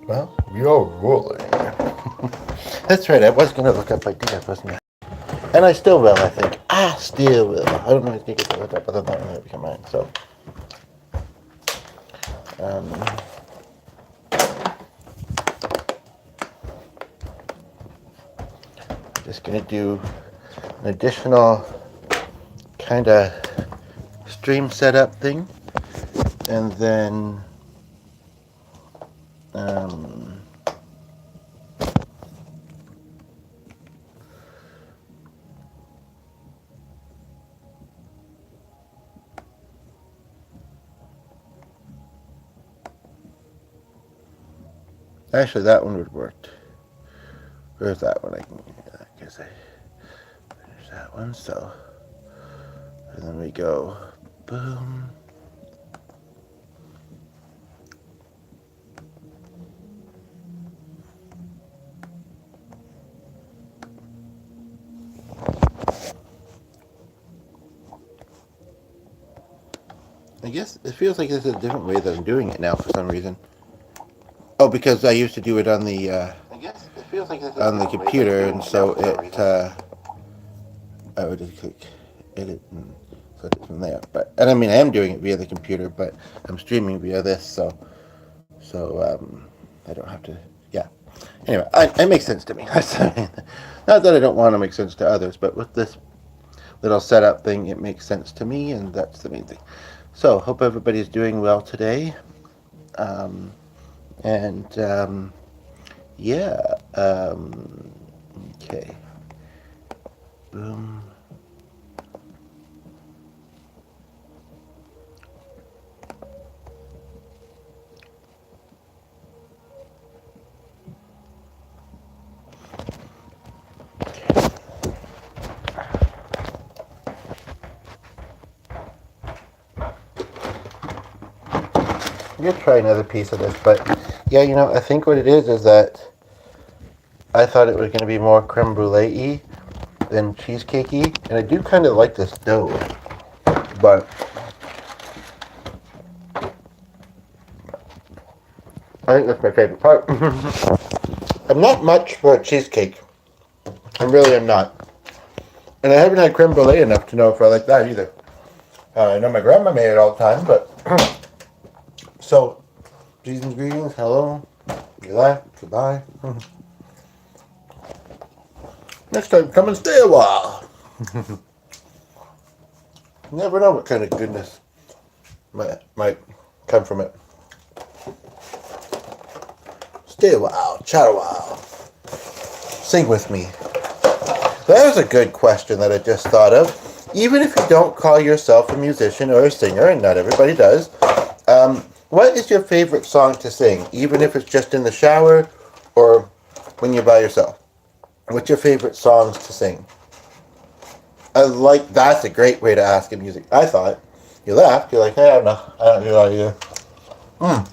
Well, you're rolling. That's right, I was going to look up ideas, wasn't I? And I still will, I think. I still will. I don't know if you get to look up other than that become mine. So, um, just going to do an additional kind of stream setup thing. And then, um, actually, that one would work. Where's that one? I guess I finish that one. So, and then we go, boom. I guess it feels like there's a different way that I'm doing it now for some reason. Oh, because I used to do it on the I guess it feels like there's a on the different way that I'm computer, doing and it now so for some it reason. I would just click edit and select it from there. But and I mean I am doing it via the computer, but I'm streaming via this, so I don't have to. Yeah. Anyway, it makes sense to me. Not that I don't want to make sense to others, but with this little setup thing, it makes sense to me, and that's the main thing. So, hope everybody's doing well today. Um, and yeah, okay. Boom. I'm gonna try another piece of this, but yeah, I think what it is that I thought it was gonna be more creme brulee than cheesecakey, and I do kind of like this dough, but I think that's my favorite part. I'm not much for a cheesecake. I really am not, and I haven't had creme brulee enough to know if I like that either. I know my grandma made it all the time, but so these ingredients. Hello, goodbye, goodbye. Next time, come and stay a while. You never know what kind of goodness might come from it. Stay a while, chat a while, sing with me. That was a good question that I just thought of. Even if you don't call yourself a musician or a singer, and not everybody does, what is your favorite song to sing? Even if it's just in the shower or when you're by yourself. What's your favorite songs to sing? That's a great way to ask in music. I thought. You laughed. You're like, hey, I don't know. I don't know either. Mm,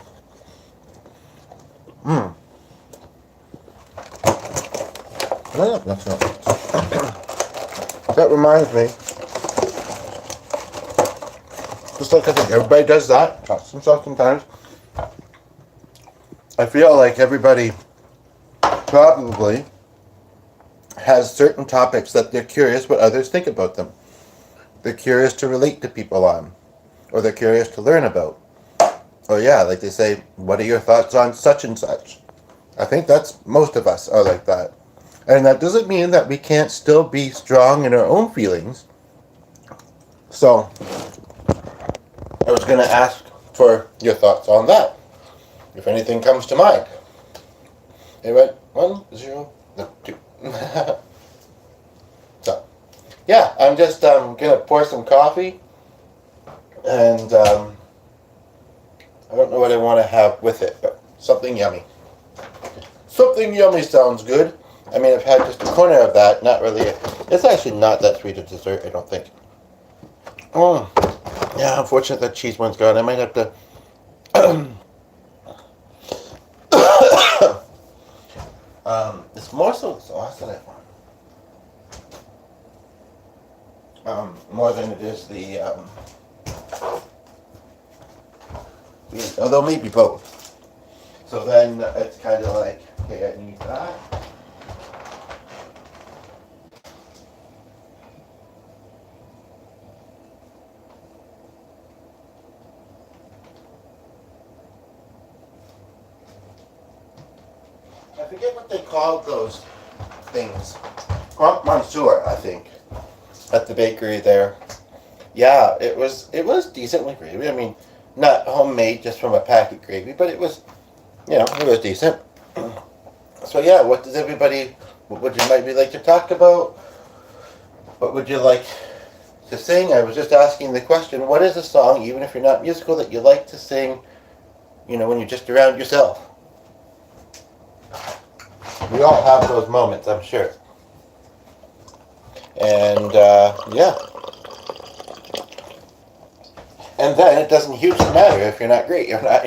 mm. No, that's not. That reminds me. Just like I think everybody does that. Talks themselves sometimes. I feel like everybody probably has certain topics that they're curious what others think about them. They're curious to relate to people on, or they're curious to learn about. Or yeah, like they say, what are your thoughts on such and such? I think that's most of us are like that. And that doesn't mean that we can't still be strong in our own feelings. So I was going to ask for your thoughts on that, if anything comes to mind. Anyway, 1, 0, no, 2. So, yeah, I'm just gonna pour some coffee, and I don't know what I want to have with it, but something yummy. Something yummy sounds good. I mean, I've had just a corner of that, not really. It's actually not that sweet a dessert, I don't think. Oh, yeah, unfortunate that cheese one's gone. I might have to. It's more so the sauce that I want. More than it is although maybe both. So then it's kind of like, okay, I need that. I forget what they called those things. Croque Monsieur, I think, at the bakery there. Yeah, it was decently gravy. I mean, not homemade, just from a packet gravy, but it was, it was decent. So yeah, what would you maybe like to talk about? What would you like to sing? I was just asking the question, what is a song, even if you're not musical, that you like to sing, when you're just around yourself? We all have those moments, I'm sure. And, yeah. And then it doesn't hugely matter if you're not great, you're not,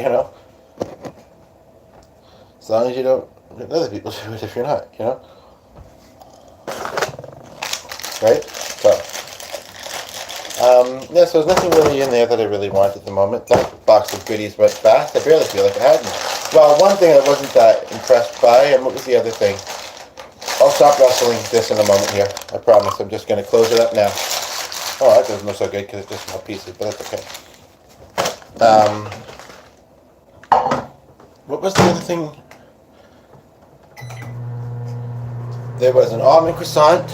as long as you don't let other people do it if you're not, Right? So, yeah, so there's nothing really in there that I really want at the moment. That box of goodies went fast. I barely feel like I had any. Well, one thing I wasn't that impressed by, and what was the other thing? I'll stop rustling this in a moment here. I promise. I'm just going to close it up now. Oh, that doesn't look so good because it's just small pieces, but that's okay. What was the other thing? There was an almond croissant.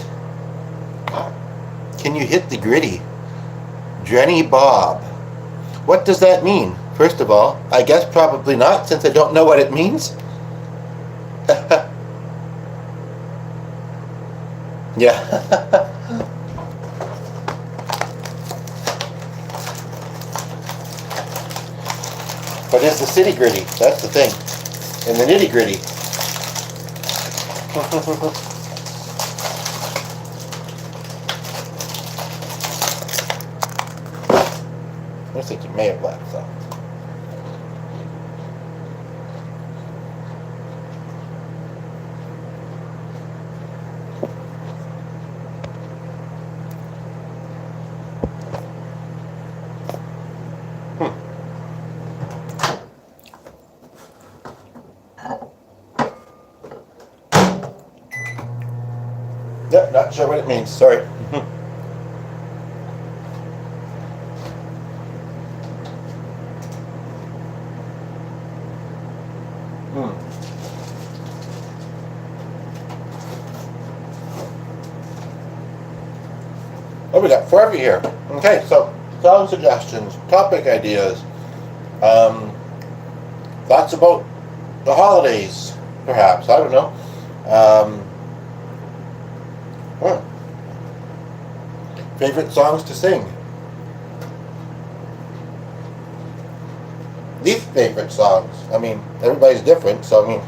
Can you hit the gritty? Jenny Bob. What does that mean? First of all, I guess probably not, since I don't know what it means. Yeah. But it's the city gritty. That's the thing. And the nitty gritty. I think you may have left, so. Yep, not sure what it means. Sorry. Oh, we got 4 of you here. Okay, so song suggestions, topic ideas, thoughts about the holidays, perhaps. I don't know. Favorite songs to sing. Least favorite songs. I mean, everybody's different, so I mean,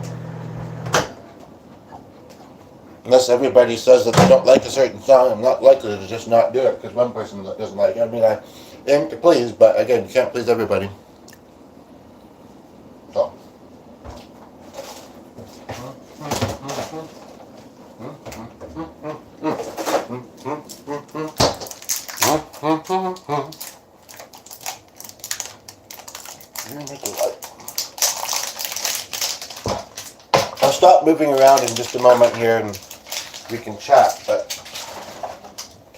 unless everybody says that they don't like a certain song, I'm not likely to just not do it because one person doesn't like it. I mean, I aim to please, but again, you can't please everybody. So. I'll stop moving around in just a moment here and we can chat,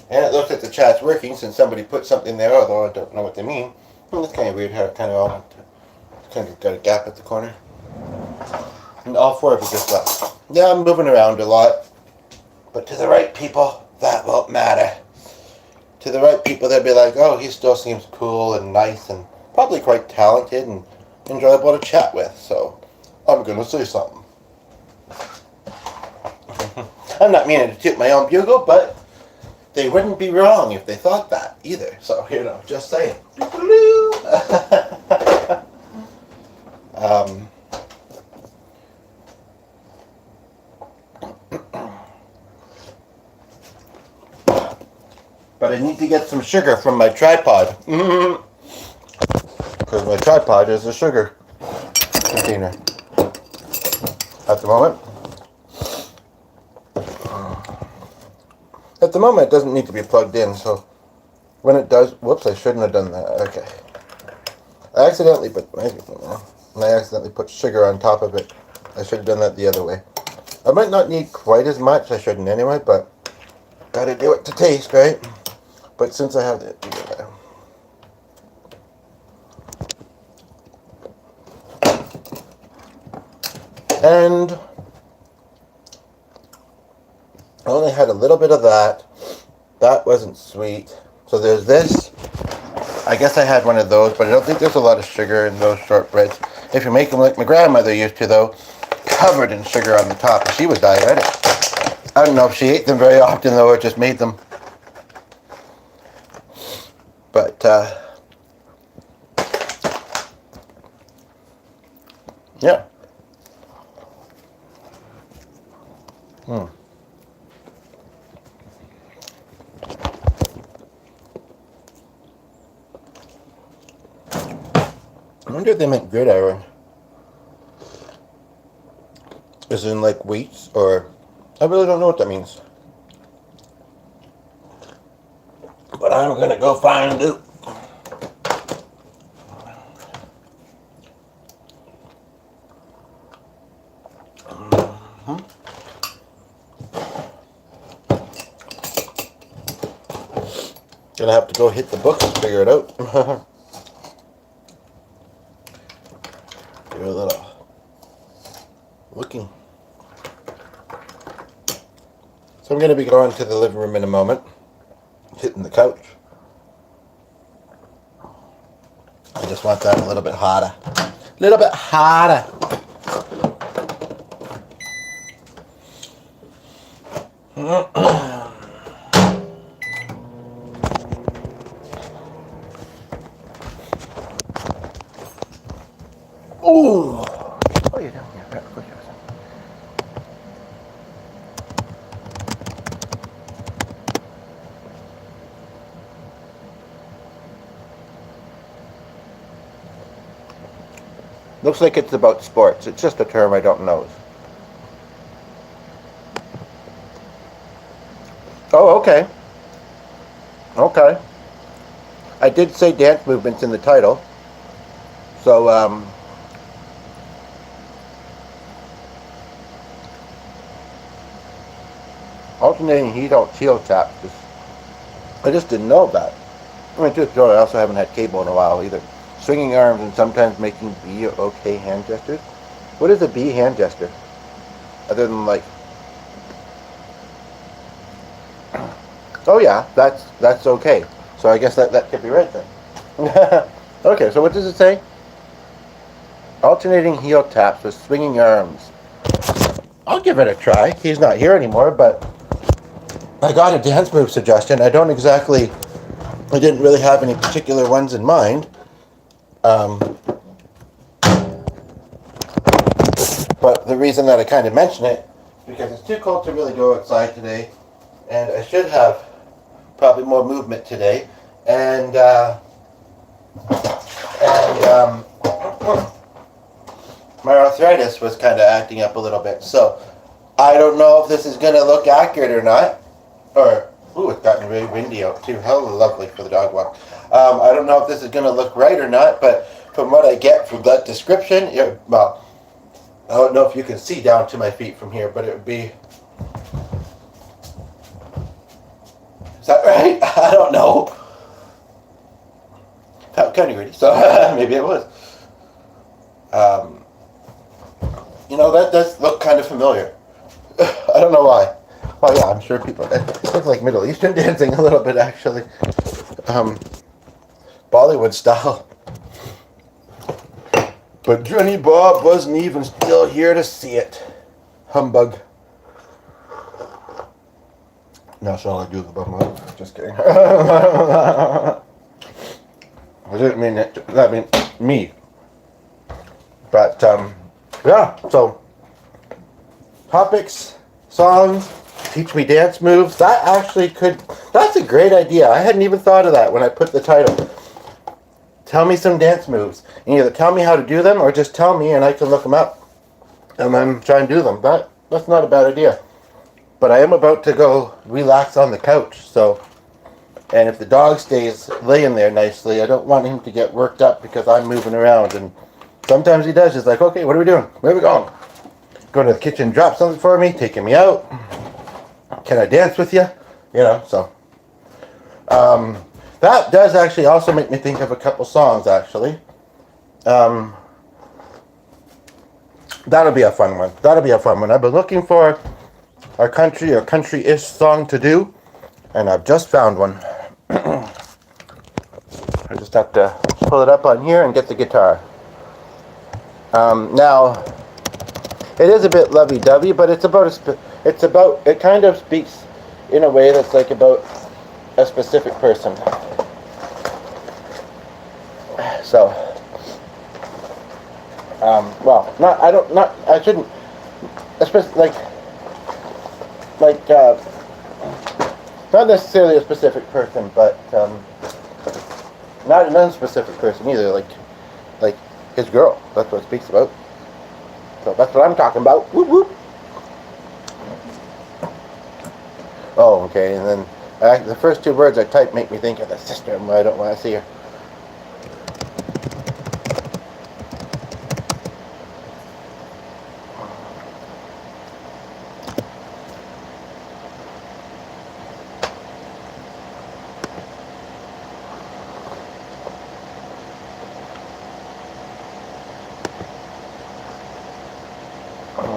and it looks like the chat's working since somebody put something there, although I don't know what they mean. Well, it's kind of weird how it kind of got a gap at the corner. And all 4 of you just left. Yeah, I'm moving around a lot, but to the right people, that won't matter. To the right people, they'll be like, oh, he still seems cool and nice and probably quite talented and enjoyable to chat with, so I'm going to say something. I'm not meaning to toot my own bugle, but they wouldn't be wrong if they thought that either. So, just saying. But I need to get some sugar from my tripod. Because my tripod is a sugar container at the moment. At the moment, it doesn't need to be plugged in, so when it does... Whoops, I shouldn't have done that. Okay. I accidentally put my everything there. and I accidentally put sugar on top of it. I should have done that the other way. I might not need quite as much. I shouldn't anyway, but gotta do it to taste, right? But since I have the... And I only had a little bit of that. That wasn't sweet. So there's this. I guess I had one of those, but I don't think there's a lot of sugar in those shortbreads. If you make them like my grandmother used to, though, covered in sugar on the top. She was diabetic. I don't know if she ate them very often, though, or just made them. But, yeah. I wonder if they meant gridiron. As in like weights, or... I really don't know what that means. But I'm gonna go find out. Gonna have to go hit the books to figure it out. Do a little looking. So I'm gonna be going to the living room in a moment, hitting the couch. I just want that a little bit hotter. A little bit hotter. Ooh. Oh, you're down here. Right, push yours. Looks like it's about sports. It's just a term I don't know. Oh, okay. Okay. I did say dance movements in the title. So, alternating heel taps. I just didn't know that. I mean, truth be told, I also haven't had cable in a while either. Swinging arms and sometimes making B or OK hand gestures. What is a B hand gesture? Other than like... Oh yeah, that's okay. So I guess that could be right then. Okay, so what does it say? Alternating heel taps with swinging arms. I'll give it a try. He's not here anymore, but I got a dance move suggestion. I didn't really have any particular ones in mind. But the reason that I kind of mention it is because it's too cold to really go outside today, and I should have probably more movement today, and my arthritis was kind of acting up a little bit. So I don't know if this is going to look accurate or not. Ooh, it's gotten really windy out too. How lovely for the dog walk. I don't know if this is going to look right or not, but from what I get from that description, well, I don't know if you can see down to my feet from here, but it would be... Is that right? I don't know. That kind of gritty, so maybe it was. That does look kind of familiar. I don't know why. Well, yeah, I'm sure people... It looks like Middle Eastern dancing a little bit, actually. Bollywood style. But Johnny Bob wasn't even still here to see it. Humbug. Now shall I do the bum? Just kidding. I didn't mean it. I mean me. But yeah. So topics, songs, teach me dance moves. That actually could. That's a great idea. I hadn't even thought of that when I put the title. Tell me some dance moves. And either tell me how to do them or just tell me and I can look them up and then try and do them. That's not a bad idea. But I am about to go relax on the couch. So, and if the dog stays laying there nicely, I don't want him to get worked up because I'm moving around and Sometimes he does. He's like, okay, what are we doing? Where are we going? Go to the kitchen, drop something for me, taking me out. Can I dance with you? You know, so. That does actually also make me think of a couple songs, actually. That'll be a fun one. That'll be a fun one. I've been looking for our country or country-ish song to do, and I've just found one. I just have to pull it up on here and get the guitar. Now, it is a bit lovey-dovey, but it kind of speaks in a way that's like about a specific person. So, I shouldn't, especially not necessarily a specific person, but not an unspecific person either, like his girl. That's what it speaks about. So that's what I'm talking about. Whoop whoop. Oh, okay, and then the first two words I typed make me think of the sister, and I don't want to see her.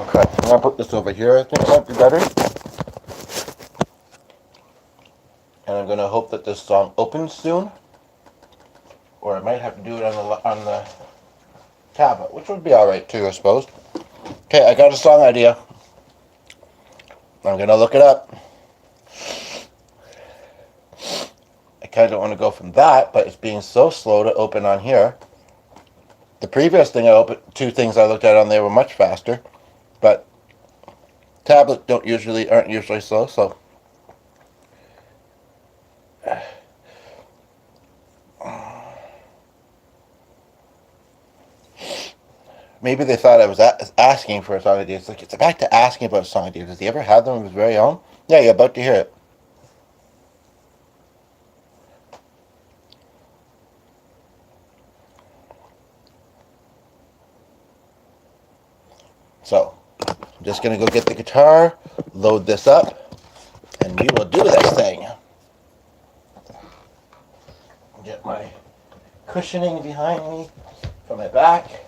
Okay, I'm going to put this over here. I think it might be better. And I'm going to hope that this song opens soon. Or I might have to do it on the tablet, which would be alright too, I suppose. Okay, I got a song idea. I'm going to look it up. I kind of want to go from that, but it's being so slow to open on here. The previous thing two things I looked at on there were much faster. But tablets aren't usually slow, so maybe they thought I was asking for a song idea. It's like, it's back to asking about a song idea. Does he ever have them of his very own? Yeah, you're about to hear it. So, I'm just going to go get the guitar, load this up, and we will do this thing. Get my cushioning behind me for my back.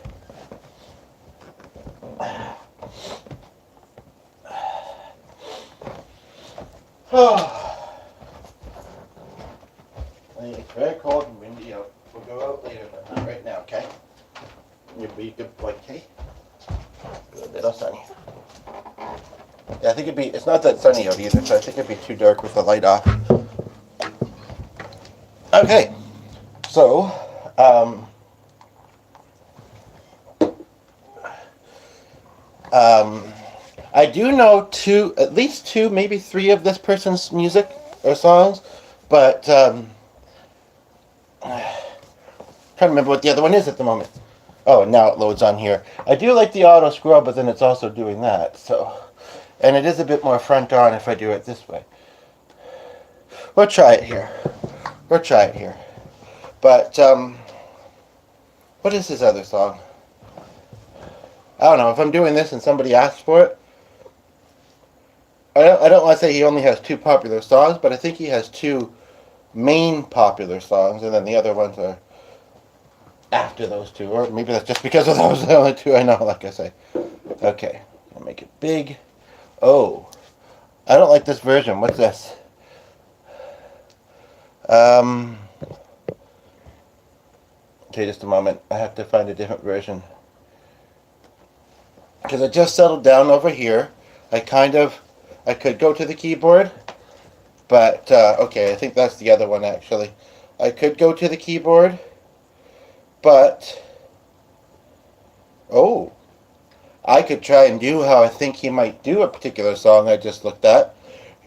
It's very cold and windy out. We'll go out later, but not right now, okay? You'll be a good boy, okay? A little sunny. Yeah, I think it's not that sunny out either, so I think it'd be too dark with the light off. Okay, so, I do know at least two, maybe three of this person's music or songs, but, trying to remember what the other one is at the moment. Oh, now it loads on here. I do like the auto scroll, but then it's also doing that, so. And it is a bit more front on if I do it this way. We'll try it here. But, what is his other song? I don't know. If I'm doing this and somebody asks for it, I don't want to say he only has two popular songs, but I think he has two main popular songs, and then the other ones are after those two. Or maybe that's just because of those are the only two I know, like I say. Okay. I'll make it big. Oh. I don't like this version. What's this? Okay, just a moment. I have to find a different version. Because I just settled down over here. I could go to the keyboard. But, okay, I think that's the other one, actually. I could go to the keyboard. But, oh. I could try and do how I think he might do a particular song I just looked at.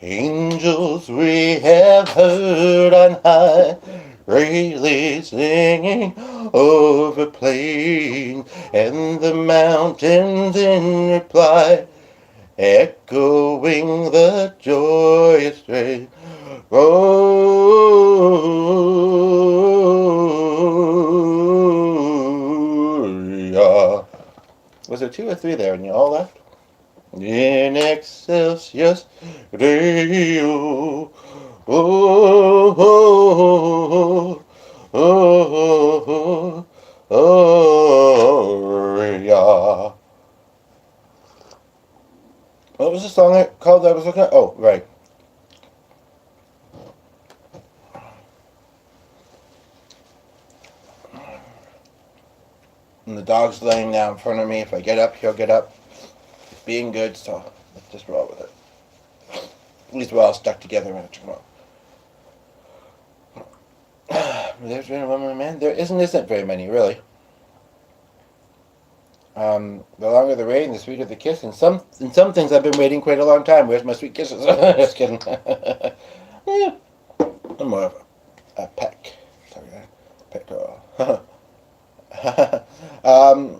Angels we have heard on high, really singing over plains, and the mountains in reply, echoing the joyous strain. Oh, yeah. Was there 2 or 3 there and you all left? In excelsis Deo. Oh, oh, oh, oh, oh, yeah. What was the song called I was looking at? Oh, right. And the dog's laying down in front of me. If I get up, he'll get up. He's being good, so let's just roll with it. At least we're all stuck together when it's tomorrow. There's been a woman, man. There isn't very many, really. The longer the rain, the sweeter the kiss. In some things, I've been waiting quite a long time. Where's my sweet kisses? Just kidding. Yeah. I'm more of a peck. Sorry, peck girl.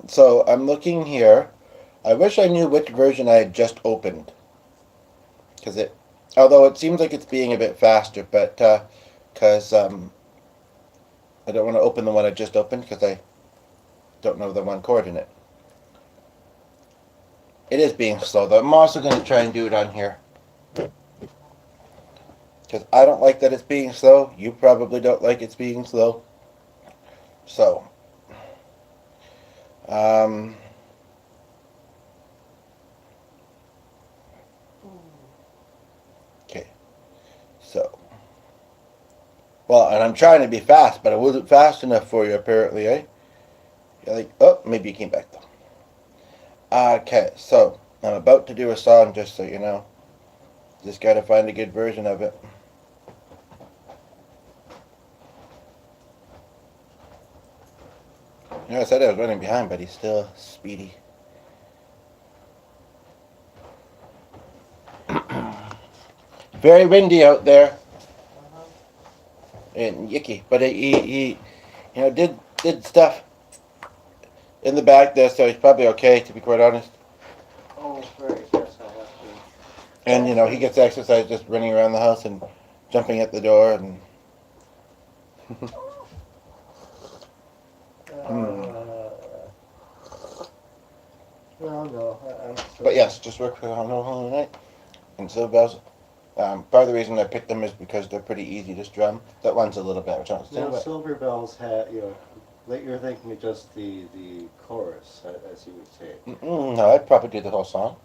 So I'm looking here. I wish I knew which version I had just opened. Although it seems like it's being a bit faster, but because I don't want to open the one I just opened because I don't know the one chord in it. It is being slow though. I'm also going to try and do it on here. Because I don't like that it's being slow. You probably don't like it's being slow. So. Okay. So. Well, and I'm trying to be fast, but I wasn't fast enough for you apparently, eh? You're like, oh, maybe you came back though. Okay, so I'm about to do a song, just so you know. Just gotta find a good version of it. You know, I said I was running behind, but he's still speedy. Very windy out there. And yicky, but he did stuff in the back there, so he's probably okay, to be quite honest. Oh, great. Yes, I have to. And, he gets exercise just running around the house and jumping at the door. And No. But yes, just work for the whole night. And silver bells, part of the reason I picked them is because they're pretty easy to strum. That one's a little bit. Now, Silver Bells had, you're thinking of just the chorus, as you would say. No, I'd probably do the whole song.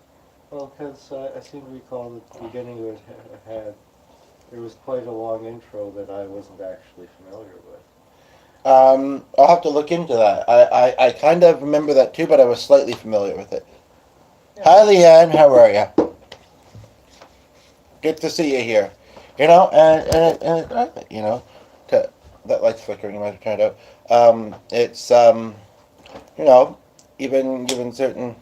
Well, because I seem to recall that the beginning of it there was quite a long intro that I wasn't actually familiar with. I'll have to look into that. I kind of remember that too, but I was slightly familiar with it. Yeah. Hi, Leanne. How are you? Good to see you here. And that light's flickering. You might have turned it out. It's even certain.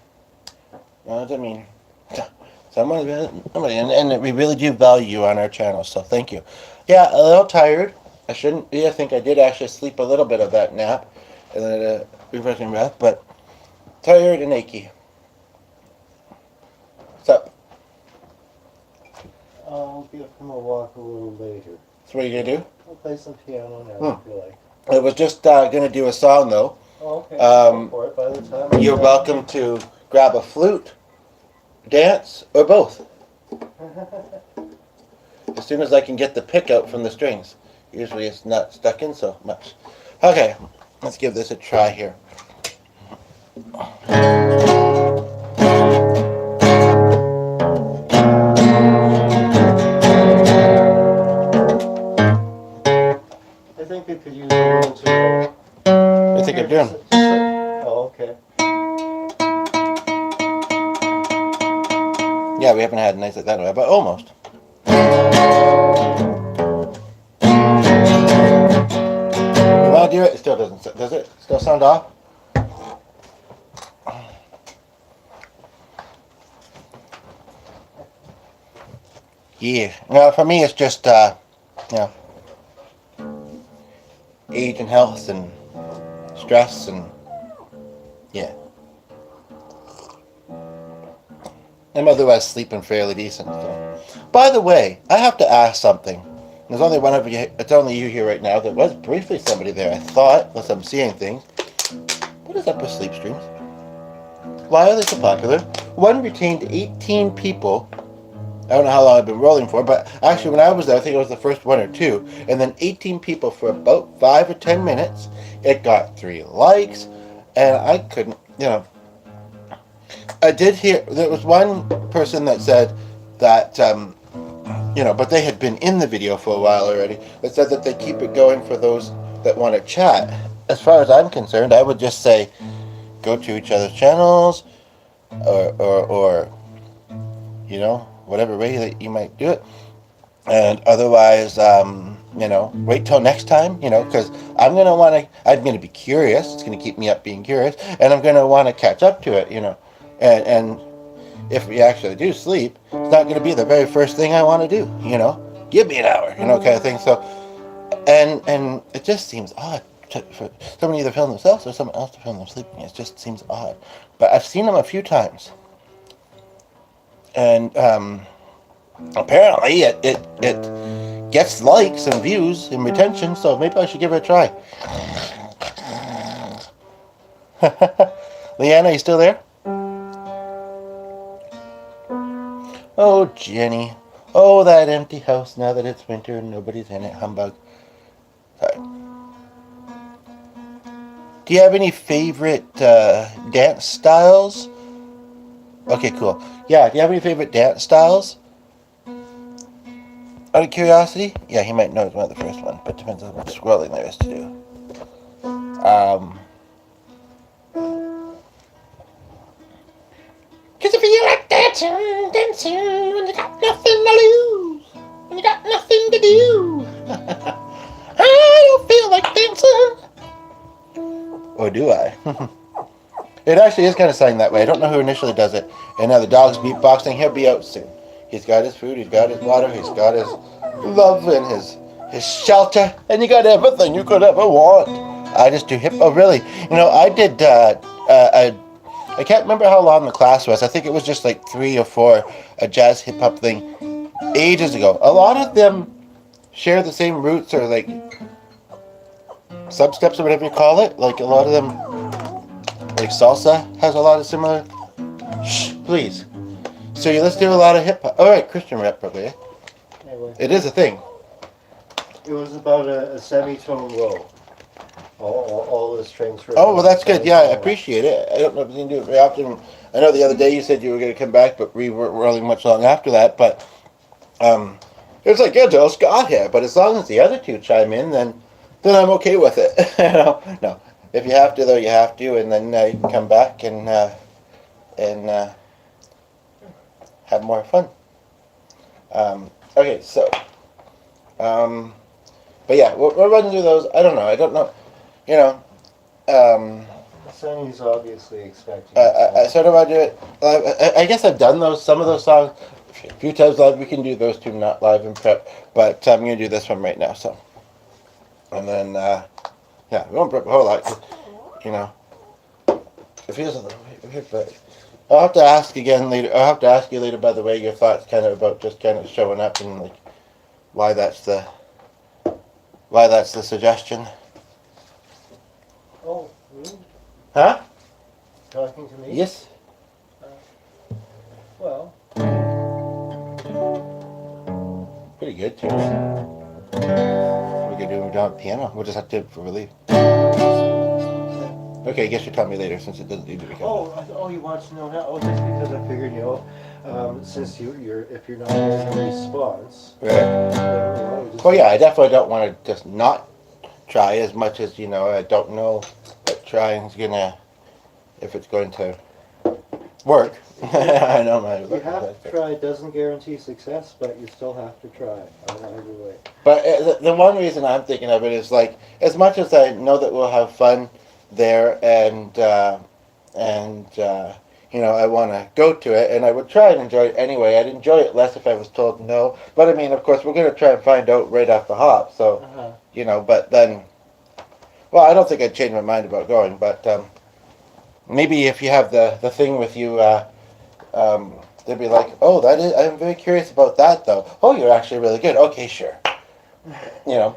Somebody, and we really do value you on our channel. So thank you. Yeah, a little tired. I shouldn't be. I think I did actually sleep a little bit of that nap, and then refreshing breath, but tired and achy. What's up? I'll give him a walk a little later. So what are you gonna do? I'll play some piano now. I feel like. I was just gonna do a song though. Oh, okay. Go for it. By the time you're welcome to grab a flute, dance, or both. As soon as I can get the pick out from the strings. Usually it's not stuck in so much. Okay, let's give this a try here. I think we could use a little too. I think I'm doing. Oh, okay. Yeah, we haven't had nights like that, but almost. When I do it, it still doesn't. Does it still sound off? Yeah. No, for me, it's just age and health and stress and yeah. I'm otherwise sleeping fairly decent. So. By the way, I have to ask something. There's only one of you. It's only you here right now. There was briefly somebody there. I thought, unless I'm seeing things. What is up with sleep streams? why are they so popular? One retained 18 people. I don't know how long I've been rolling for, but actually when I was there, I think it was the first one or two, and then 18 people for about 5 or 10 minutes. It got 3 likes, and I couldn't, I did hear, there was one person that said that, but they had been in the video for a while already, that said that they keep it going for those that want to chat. As far as I'm concerned, I would just say, go to each other's channels, or whatever way that you might do it. And otherwise, wait till next time, because I'm going to be curious. It's going to keep me up being curious. And I'm going to want to catch up to it, And if we actually do sleep, it's not going to be the very first thing I want to do, Give me an hour, kind of thing. So, and it just seems odd for somebody either film themselves or someone else to film them sleeping. It just seems odd. But I've seen them a few times. And apparently it gets likes and views and retention, so maybe I should give it a try. Leanna, you still there? Oh, Jenny. Oh, that empty house now that it's winter and nobody's in it. Humbug. Sorry. Do you have any favorite dance styles? Okay, cool. Yeah, do you have any favorite dance styles? Out of curiosity? Yeah, he might know it's one of the first ones, but depends on how much scrolling there is to do. Because if you like dancing when you got nothing to lose, when you got nothing to do, I don't feel like dancing. Or do I? It actually is kind of sounding that way. I don't know who initially does it. And now the dog's beatboxing. He'll be out soon. He's got his food. He's got his water. He's got his love and his shelter. And you got everything you could ever want. I just do hip. Oh, really? I did. I can't remember how long the class was. I think it was just like 3 or 4, a jazz hip hop thing ages ago. A lot of them share the same roots or like substeps or whatever you call it. Like a lot of them. Like salsa has a lot of similar. Shh, please. So you listen to a lot of hip hop. All right, Christian rap probably. Anyway, It is a thing. it was about a semitone low. All the strings were. Oh well, that's good. Yeah, I appreciate it. I don't know if you can do it very often. I know the other day you said you were going to come back, but we weren't rolling much long after that. But it was like, yeah, Joe Scott here. But as long as the other two chime in, then I'm okay with it. No. If you have to, though, you have to, and then you can come back and have more fun. Okay, so, but yeah, we're running through those. I don't know. Sonny's obviously expecting. I sort of want to do it. I guess I've done some of those songs a few times live. We can do those two not live in prep, but I'm going to do this one right now. So, and then. Yeah, we won't prep a whole lot, it feels a little weird, but I'll have to ask again later. I'll have to ask you later, by the way, your thoughts kind of about just kind of showing up and like why that's the suggestion. Oh, me? Huh? Talking to me? Yes. Well. Pretty good too. We're gonna do it on piano. We'll just have to do it for relief. Okay, I guess you'll tell me later since it doesn't need to be. Oh, you want to know now? Oh, just because I figured, since if you're not getting a response. Right. Well, yeah, I definitely don't want to just not try as much as I don't know that trying's if it's going to work. I know my. You have to try. It doesn't guarantee success, but you still have to try. Either way. But the one reason I'm thinking of it is like, as much as I know that we'll have fun there, and I want to go to it, and I would try and enjoy it anyway. I'd enjoy it less if I was told no. But I mean, of course, we're going to try and find out right off the hop. So, but then, well, I don't think I'd change my mind about going. But maybe if you have the thing with you, they'd be like, oh, I'm very curious about that, though. Oh, you're actually really good. Okay, sure. Yes.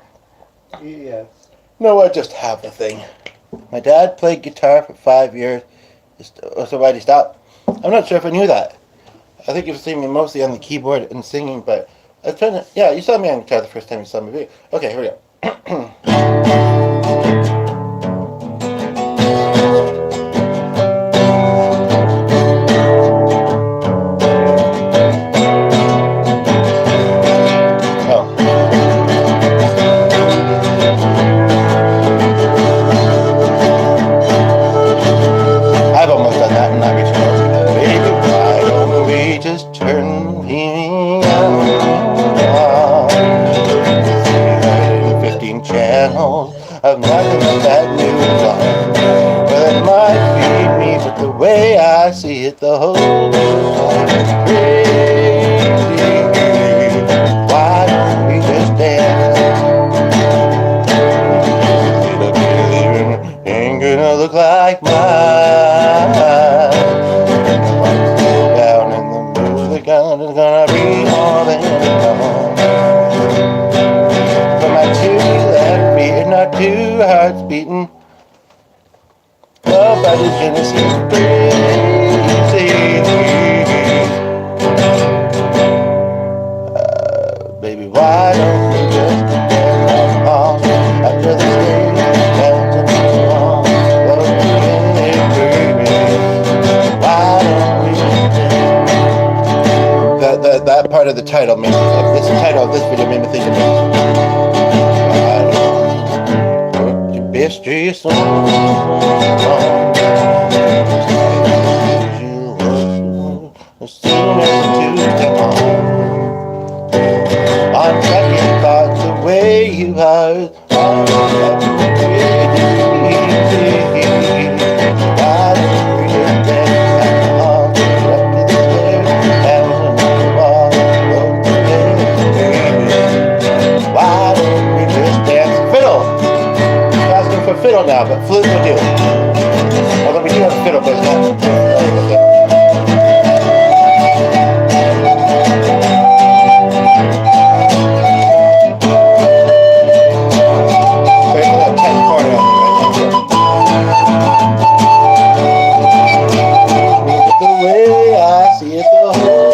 No, I just have the thing. My dad played guitar for 5 years. So why'd he stop? I'm not sure if I knew that. I think you've seen me mostly on the keyboard and singing, but I was trying to. Yeah, you saw me on guitar the first time you saw me video. Okay, here we go. I've almost done that and not reached notes. Baby, why don't we just turn me on? 315 channels of nothing but bad news on. Well, it might feed me, but the way I see it, the whole world is crazy. Why don't we just dance? Ain't gonna look like mine. Down in the mood, the gun is gonna be more than enough. For my two left feet and our two hearts beating, nobody's gonna see me crazy. Baby, why don't we just get on after the stage comes and on? That part of the title made me, this title of this video made me think of it. Put your best dress on. As soon as you come on, I'm second thoughts the way you are. Fiddle now, but flute will do. Although we do have a fiddle, but it's not. The way I see it, the whole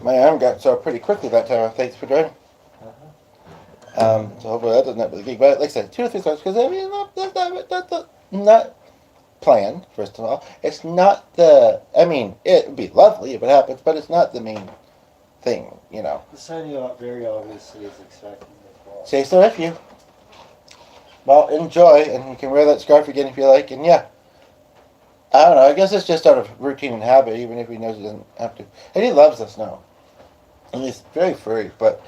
my arm got so pretty quickly that time. Thanks for joining. So hopefully that doesn't have the gig. But like I said, 2 or 3 songs because I mean that's not planned. First of all, it's not the. I mean, it would be lovely if it happens, but it's not the main thing. You know. The signing out very obviously is expected as well. Say so if you. Well, enjoy, and you can wear that scarf again if you like, and yeah. I don't know, I guess it's just out of routine and habit, even if he knows he doesn't have to. And he loves the snow. And he's very furry, but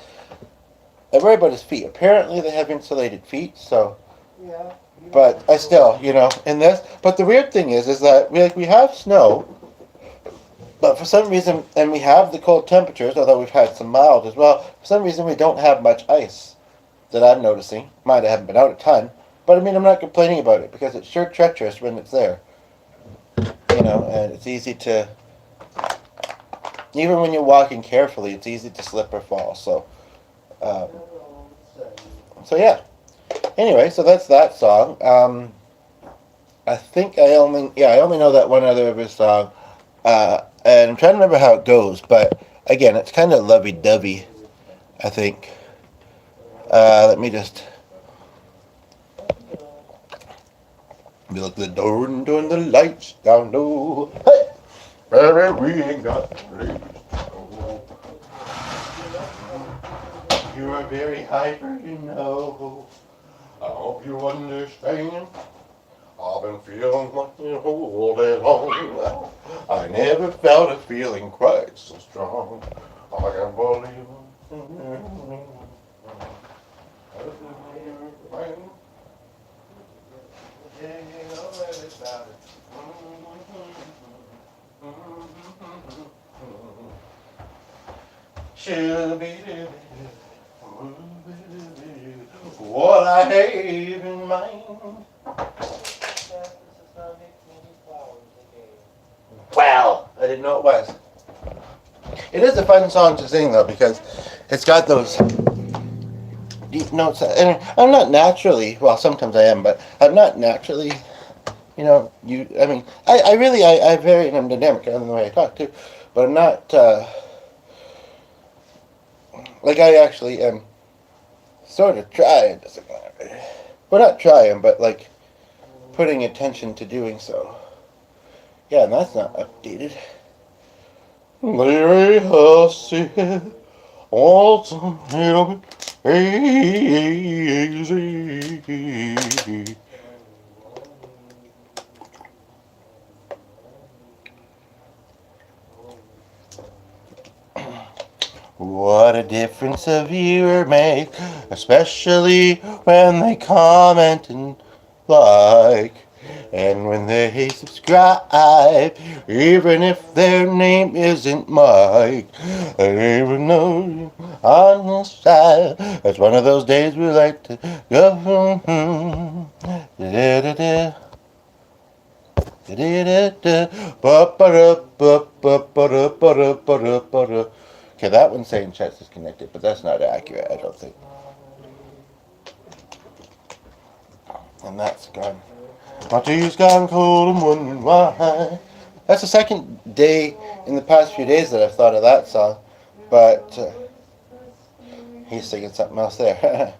I worry about his feet. Apparently they have insulated feet, so... Yeah. But I still, you know, in this... But the weird thing is that we have snow, but for some reason, and we have the cold temperatures, although we've had some mild as well, for some reason we don't have much ice that I'm noticing. Mind, I haven't been out a ton, but I mean, I'm not complaining about it, because it's sure treacherous when it's there. You know, and it's easy to, even when you're walking carefully, it's easy to slip or fall. So yeah. Anyway, so that's that song. I think I only know that one other of his song, and I'm trying to remember how it goes. But again, it's kind of lovey-dovey, I think. Let me just. Be like the door and turn the lights down low. Hey, baby, we ain't got the place to go. You are very hyper, you know. I hope you understand. I've been feeling like the whole day long. I never felt a feeling quite so strong. I can't believe it. I have in mind. Well, I didn't know it was. It is a fun song to sing though because it's got those deep notes. And I'm not naturally, well, sometimes I am, but I'm not naturally, I mean, I really, I very, and I'm dynamic in the way I talk too, but I'm not, like I actually am sort of trying to sing. Well, not trying, but like putting attention to doing so. Yeah, and that's not updated. Larry Hussey, all some help easy. What a difference a viewer makes, especially when they comment and like. And when they subscribe, even if their name isn't Mike, I even know on the side. It's one of those days we like to go. Okay, that one's saying chat's disconnected, but that's not accurate, I don't think. And that's gone. My tea's gone cold and wondering why. That's the second day in the past few days that I've thought of that song, but he's singing something else there.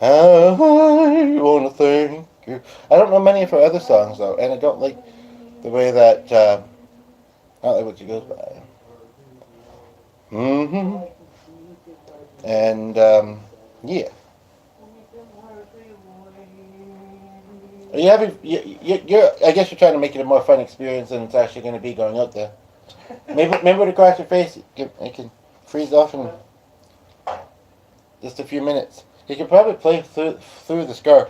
I want to thank you. I don't know many of her other songs though, and I don't like the way that I don't like what she goes by. And yeah. You're, I guess you're trying to make it a more fun experience than it's actually going to be going out there. Maybe with across your face, it can freeze off in just a few minutes. You can probably play through the scarf,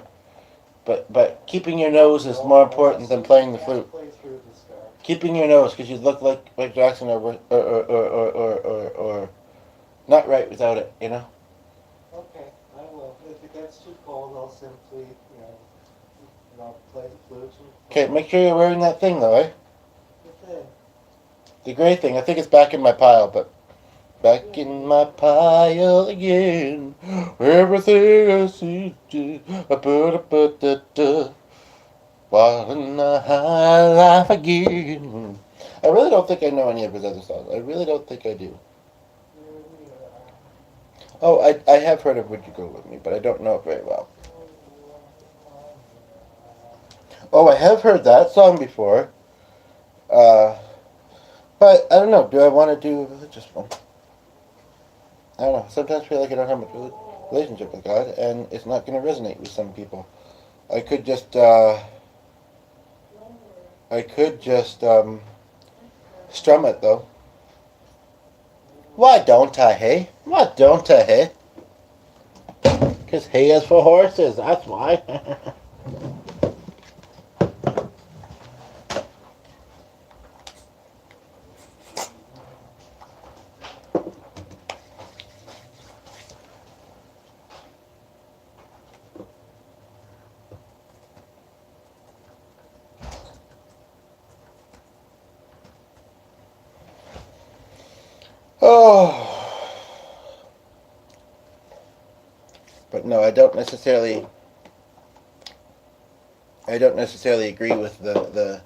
but keeping your nose is more important than playing the flute. Keeping your nose, because you look like Mike Jackson or not right without it, you know. Okay, I will. If it gets too cold, I'll simply, I'll play the flute. Okay, make sure you're wearing that thing though, eh? Okay. The gray thing. I think it's back in my pile, but back in my pile again. Everything I see, what a high life again. I really don't think I know any of his other songs. I really don't think I do. Oh, I have heard of Would You Go With Me, but I don't know it very well. Oh, I have heard that song before. But I don't know. Do I want to do a religious one? I don't know. Sometimes I feel like I don't have much relationship with God, and it's not going to resonate with some people. I could just strum it though. Why don't I, hey? Why don't I, hey? Because hay is for horses, that's why. Oh. But no, I don't necessarily agree with the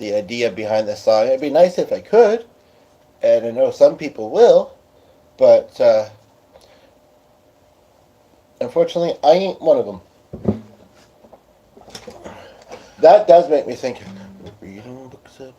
idea behind this song. It'd be nice if I could, and I know some people will, but unfortunately, I ain't one of them. That does make me think. Reading books of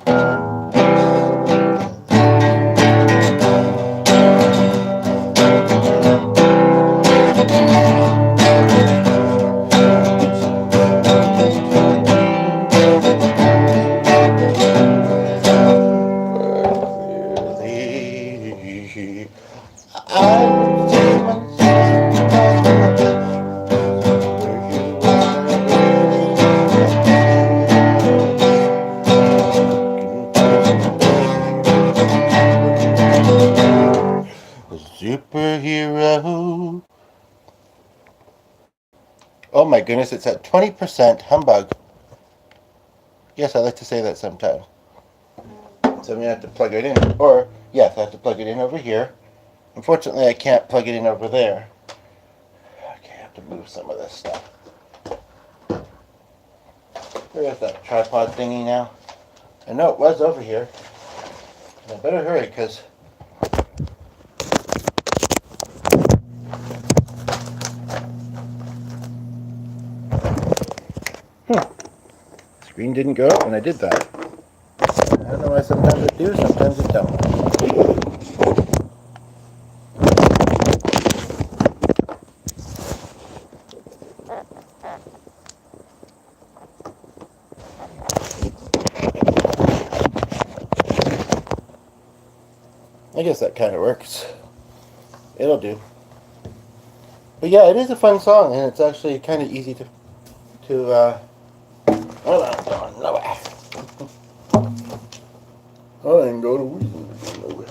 goodness, it's at 20% humbug. Yes, I like to say that sometimes. So I'm going to have to plug it in. Or, yes, I have to plug it in over here. Unfortunately, I can't plug it in over there. Okay, I have to move some of this stuff. Where's that tripod thingy now? I know it was over here. I better hurry, because... Screen didn't go up when I did that. I don't know why sometimes it do, sometimes it don't. I guess that kind of works. It'll do. But yeah, it is a fun song, and it's actually kind of easy to hold on, Dawn, no way. I ain't go to nowhere.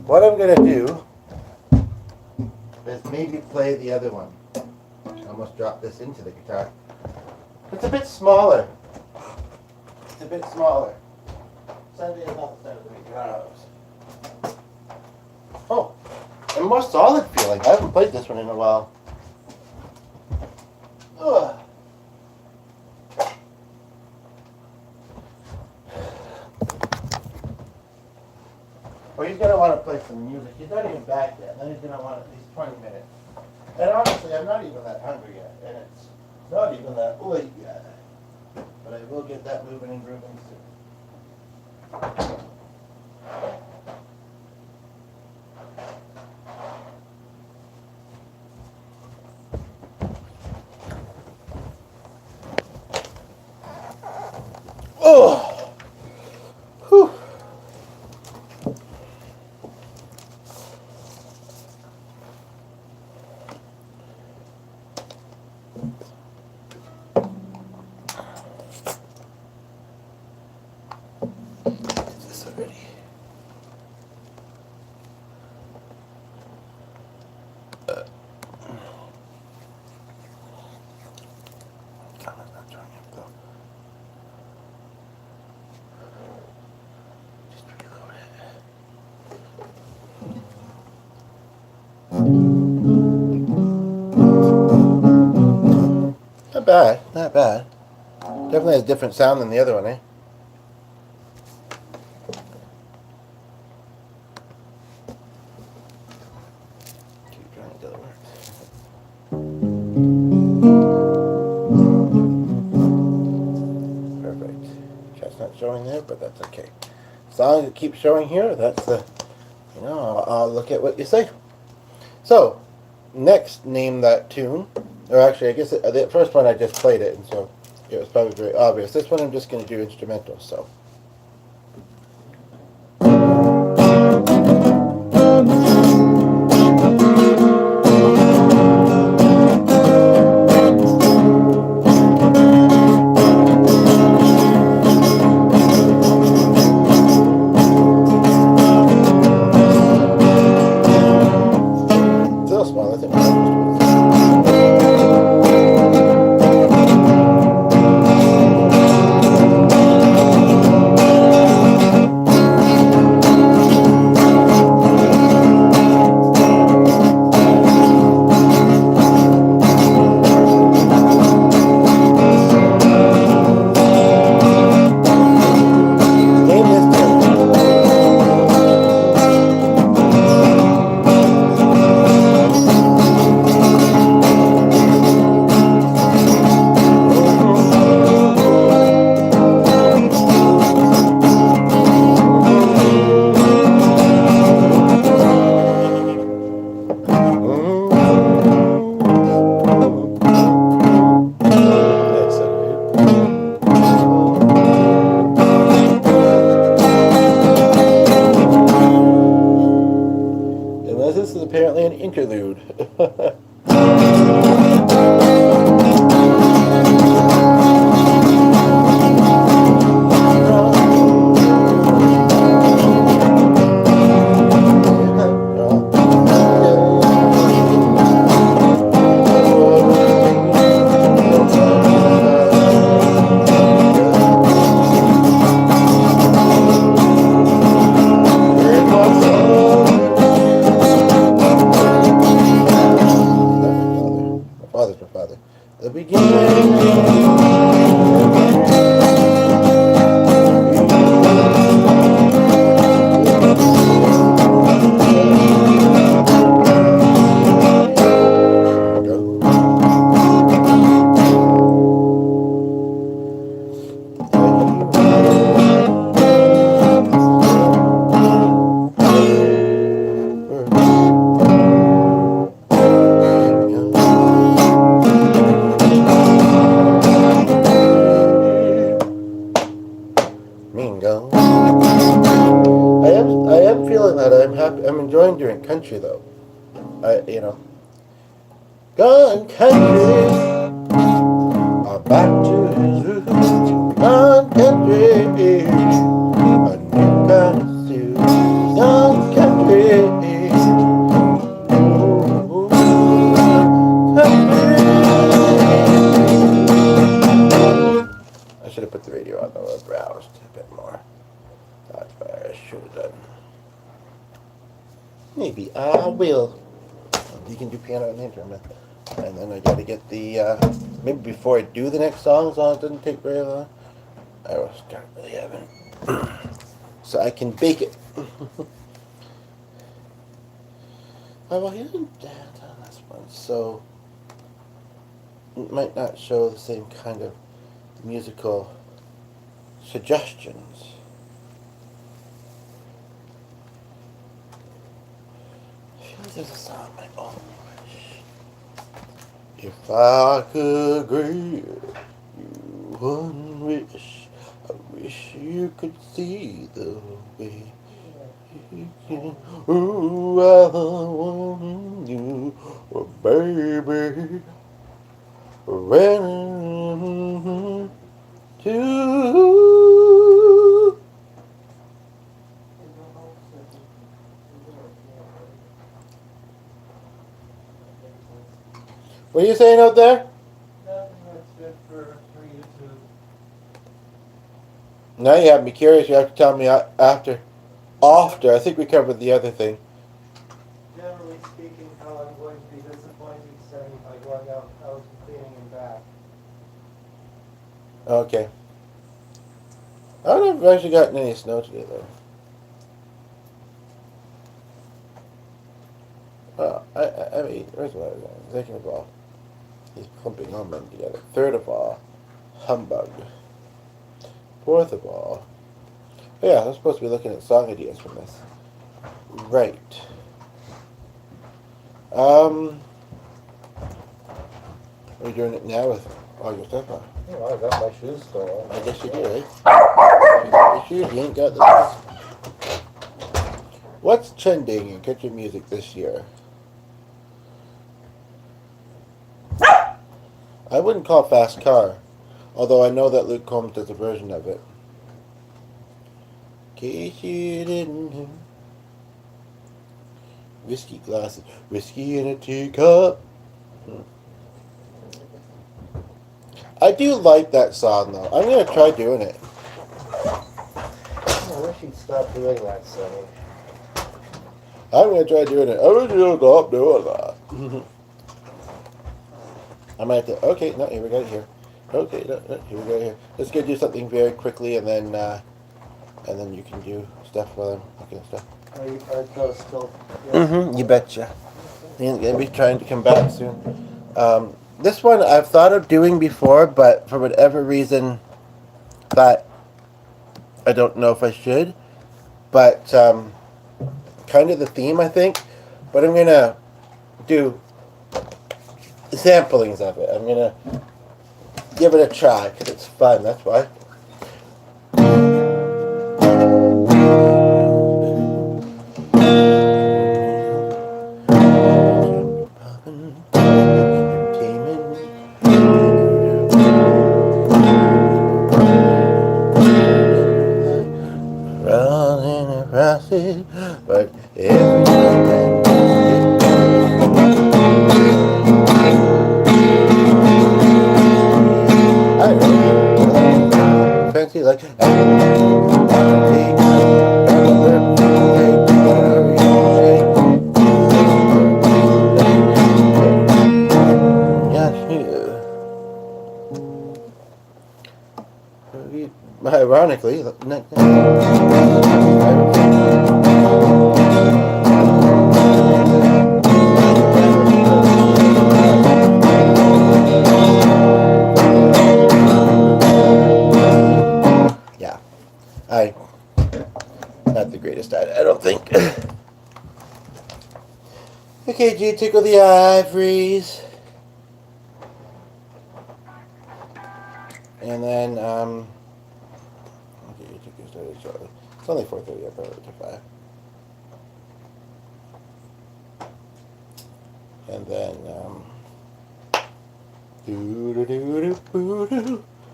What I'm gonna do is maybe play the other one. I almost dropped this into the guitar. It's a bit smaller. It's a bit smaller. Sunday is not the side of the guitars. Oh, and more solid feeling. I haven't played this one in a while. Ugh. Well, he's going to want to play some music. He's not even back yet. Then he's going to want at least 20 minutes. And honestly, I'm not even that hungry yet. And it's not even that late yet. But I will get that moving and grooving soon. Oh! Whew. Is this already? Camera's not showing up though. Just reload it. Not bad, not bad. Definitely has a different sound than the other one, eh? Keep trying until it works. Perfect. Chat's not showing there, but that's okay. As long as it keeps showing here, that's the, you know, I'll look at what you say. So, next, name that tune Or actually, I guess the first one I just played it, and so it was probably very obvious. This one I'm just going to do instrumental, so. It's a little small, I think. Name this tune. That's Unless this is apparently an interlude. My father's my father. The Mingo. I am feeling that I'm happy. I'm enjoying doing country though. Gone country. I'm back to his roots. Gone country. A new kind of stew. Gone country. Ooh, country. I should have put the radio on the browsed a bit more. That's what I should have done. Maybe I will. You can do piano in the interim. And then I gotta get the, maybe before I do the next song, as long as it doesn't take very long, I will start with the oven. So I can bake it. Well, he didn't dance on this one, so it might not show the same kind of musical suggestions. I feel like there's a song I almost wish. If I could grant you one wish, I wish you could see the way you can. Ooh, I want you, oh, baby. Running to. What are you saying out there? Nothing, that's good for YouTube. Now you have me curious. You have to tell me after. After. I think we covered the other thing. Generally speaking, how I'm going to be disappointed saying by going out and cleaning and back. Okay. I don't know if I've actually gotten any snow today, though. Well, I mean, where's what I was on? Second of all, he's clumping all men together. Third of all, humbug. Fourth of all, oh yeah, I'm supposed to be looking at song ideas from this. Right. Are you doing it now with all your stuff on? Oh, I got my shoes still on. I guess you do, right? You got your shoes, you ain't got the shoes. What's trending in country music this year? I wouldn't call Fast Car, although I know that Luke Combs does a version of it. In case you didn't know. Whiskey glasses, whiskey in a teacup. I do like that song though. I'm gonna try doing it. I wish you'd stop doing that, Sonny. I'm gonna try doing it. I wish you'd stop doing that. I might have to. Okay, no, here we got it here. Okay, no, here we go here. Let's go do something very quickly, and then you can do stuff while I'm looking at stuff. Are those still? You betcha. He's gonna be trying to come back soon. This one I've thought of doing before, but for whatever reason, that I don't know if I should. But kind of the theme, I think. But I'm gonna do samplings of it. I'm gonna give it a try because it's fun. That's why. Running across it, but every I fancy like ironically, yeah, not the greatest at it, I don't think. Okay, do you tickle the ivories? And then, okay, you took your started shortly. It's only 4:30, I probably took 5. And then,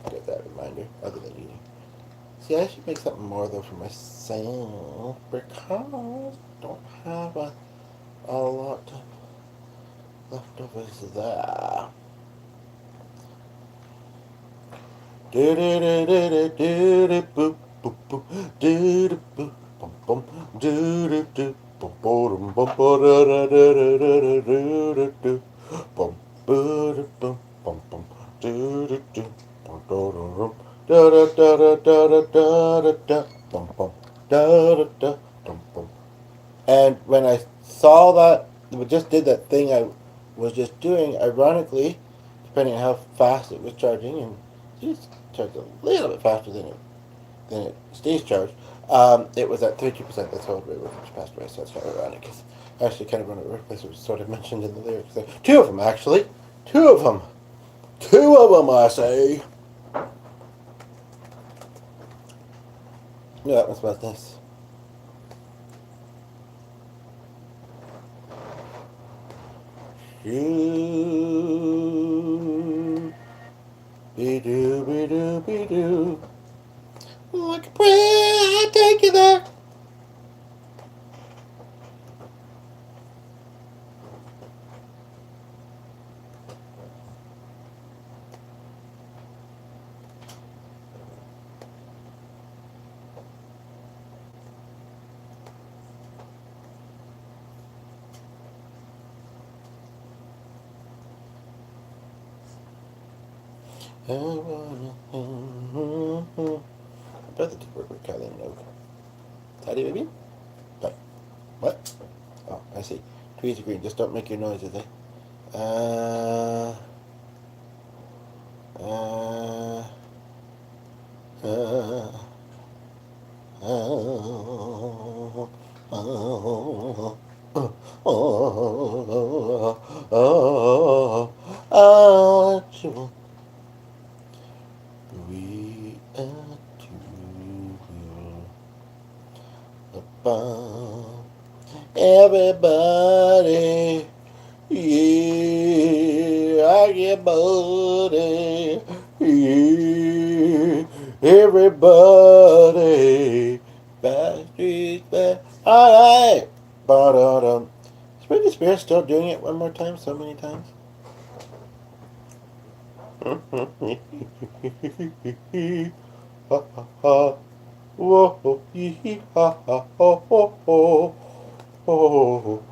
get that reminder, other than eating. See, I should make something more, though, for myself, because I don't have a lot of leftovers there. And when I saw that, we just did that thing I was just doing, ironically, depending on how fast it was charging, and it just charged a little bit faster than it stays charged. It was at 32%. That's how it passed away. So that's kind of ironic because I actually kind of run a workplace. It was sort of mentioned in the lyrics. There. Two of them actually. Two of them, I say. Yeah, that one smells nice. Be-do. Like a prayer, I take you there. I bet the did work with Kylie Minogue. Tidy, baby? Sorry. What? Oh, I see. Trees are green. Just don't make your noises, eh? Uh, uh, uh, We are two. Ba-bum. Everybody, yeah, everybody, yeah, everybody, Backstreet Back. All right, ba-da-dum. Is Britney Spears still doing it one more time? So many times. Ha ha ha. Whoa, hee hee ha ha ho ho ho ho.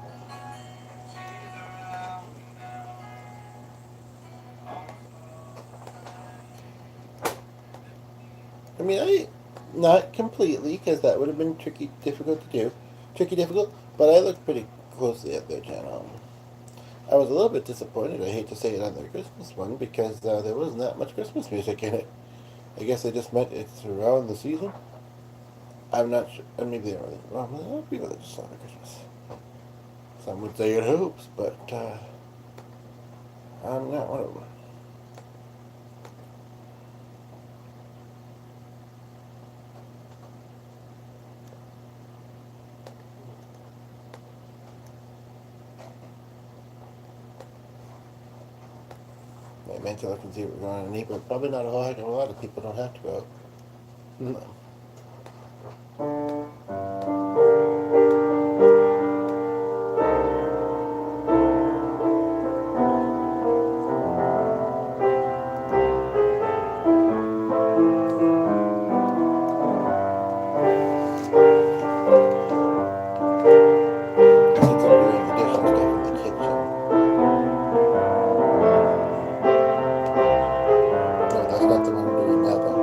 I mean, not completely, because that would have been tricky, difficult to do. Tricky, difficult, but I looked pretty closely at their channel. I was a little bit disappointed, I hate to say it, on their Christmas one, because there wasn't that much Christmas music in it. I guess they just meant it's around the season. I'm not sure. Maybe they don't really. Well, a lot of people that just celebrate Christmas. Some would say it hopes, but I'm not one of them. I meant to look and see what we're going to need, but probably not a whole heck of a lot of people don't have to go. No. Since I'm doing additional stuff in the kitchen. No, that's not the one I'm doing now, though.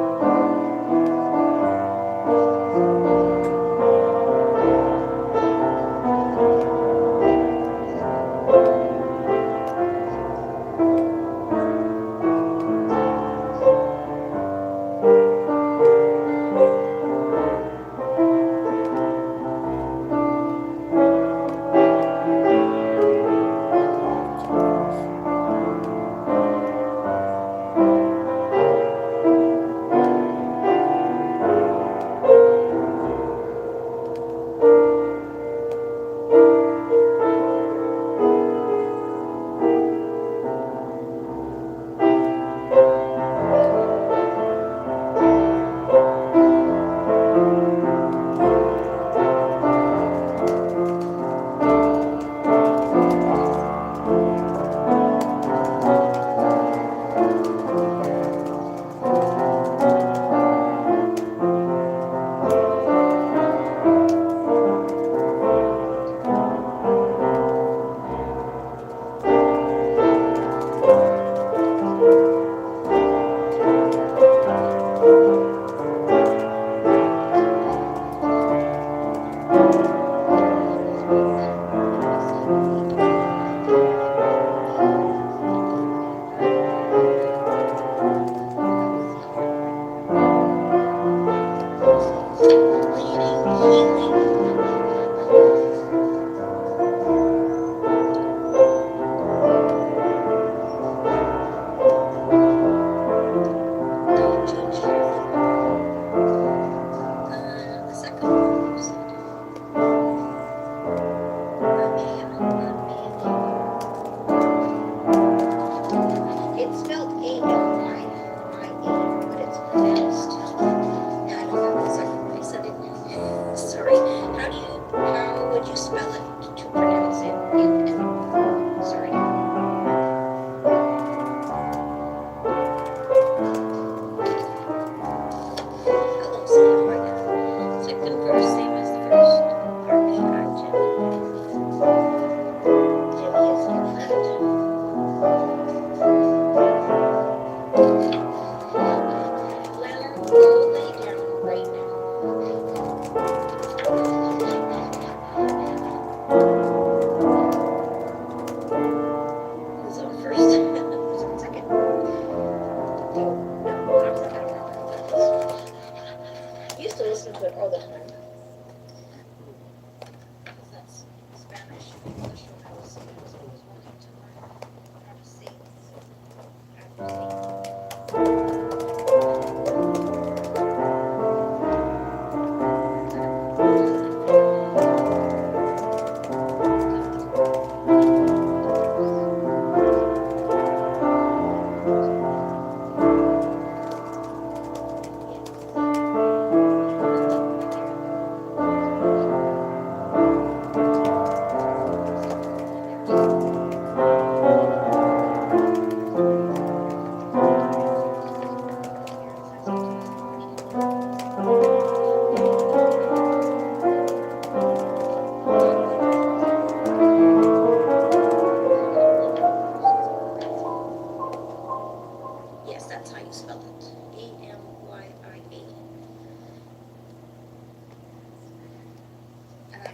spell it. Amya.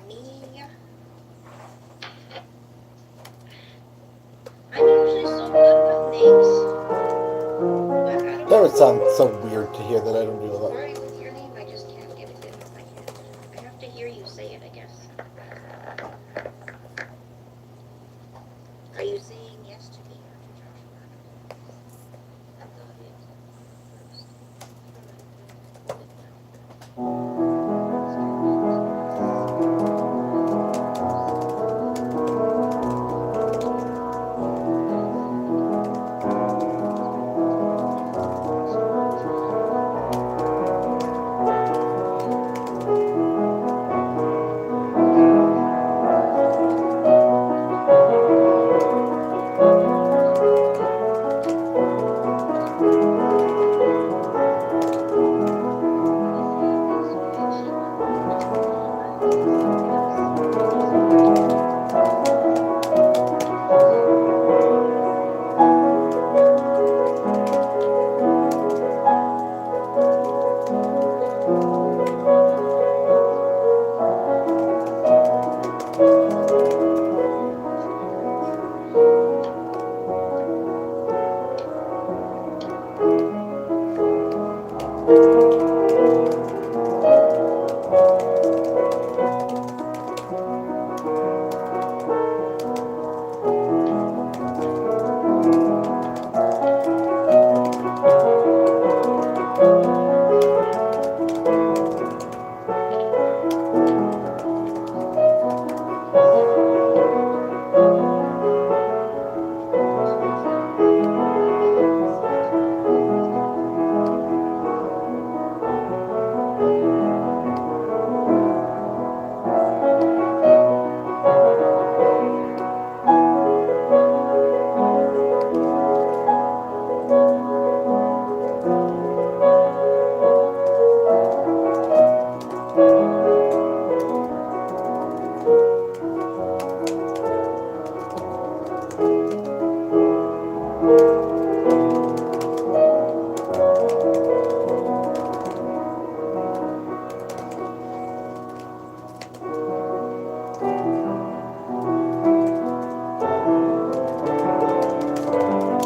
Me. I'm usually so good with names. But I don't That would know. sound so weird to hear that I don't do a lot. Sorry with your name, I just can't get it in my head. I have to hear you say it, I guess. Are you saying yes to me or to Joshua? I thought it first.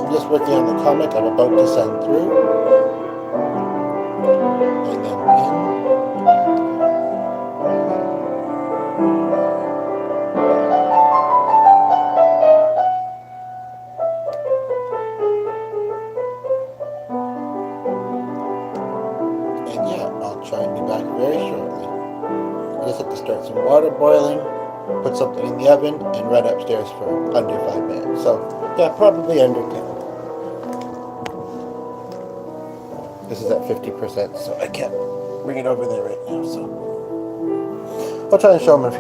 I'm just working on the comic I'm about to send through. And then pin. And yeah, I'll try and be back very shortly. I just have to start some water boiling, put something in the oven, and run upstairs for under 5 minutes. So yeah, probably under 10. This is at 50%, so I can't bring it over there right now. So I'll try and show them if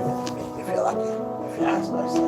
you're lucky. If you ask nicely.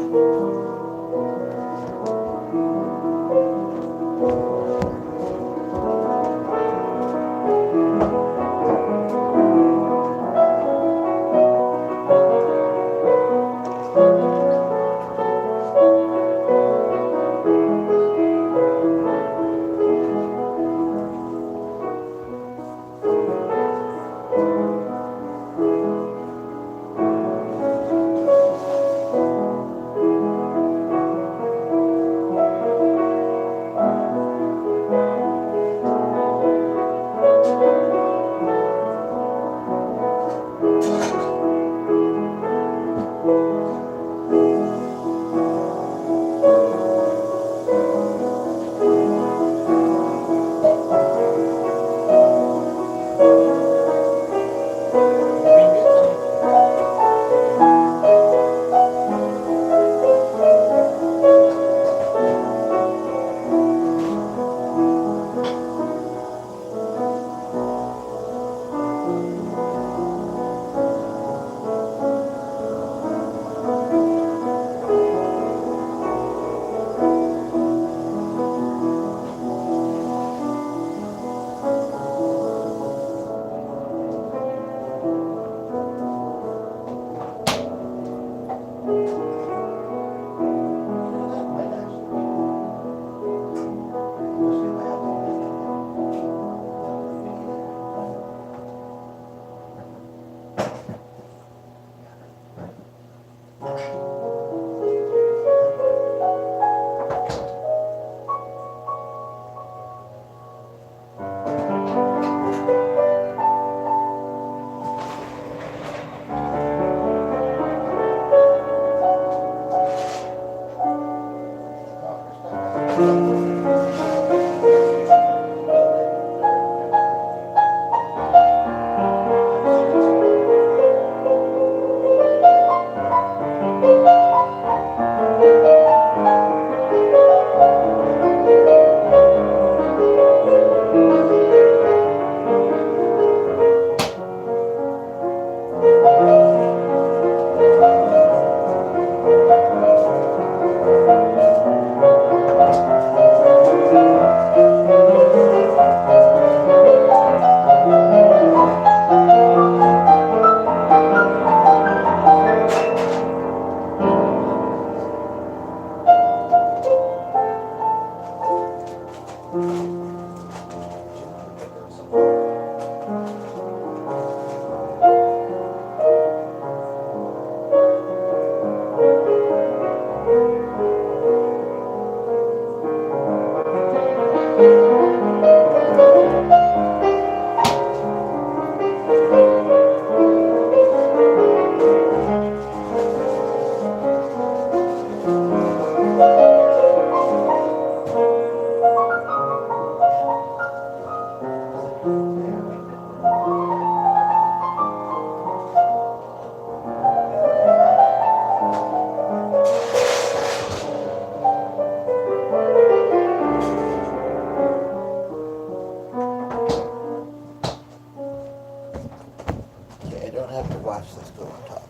have to watch this go on top.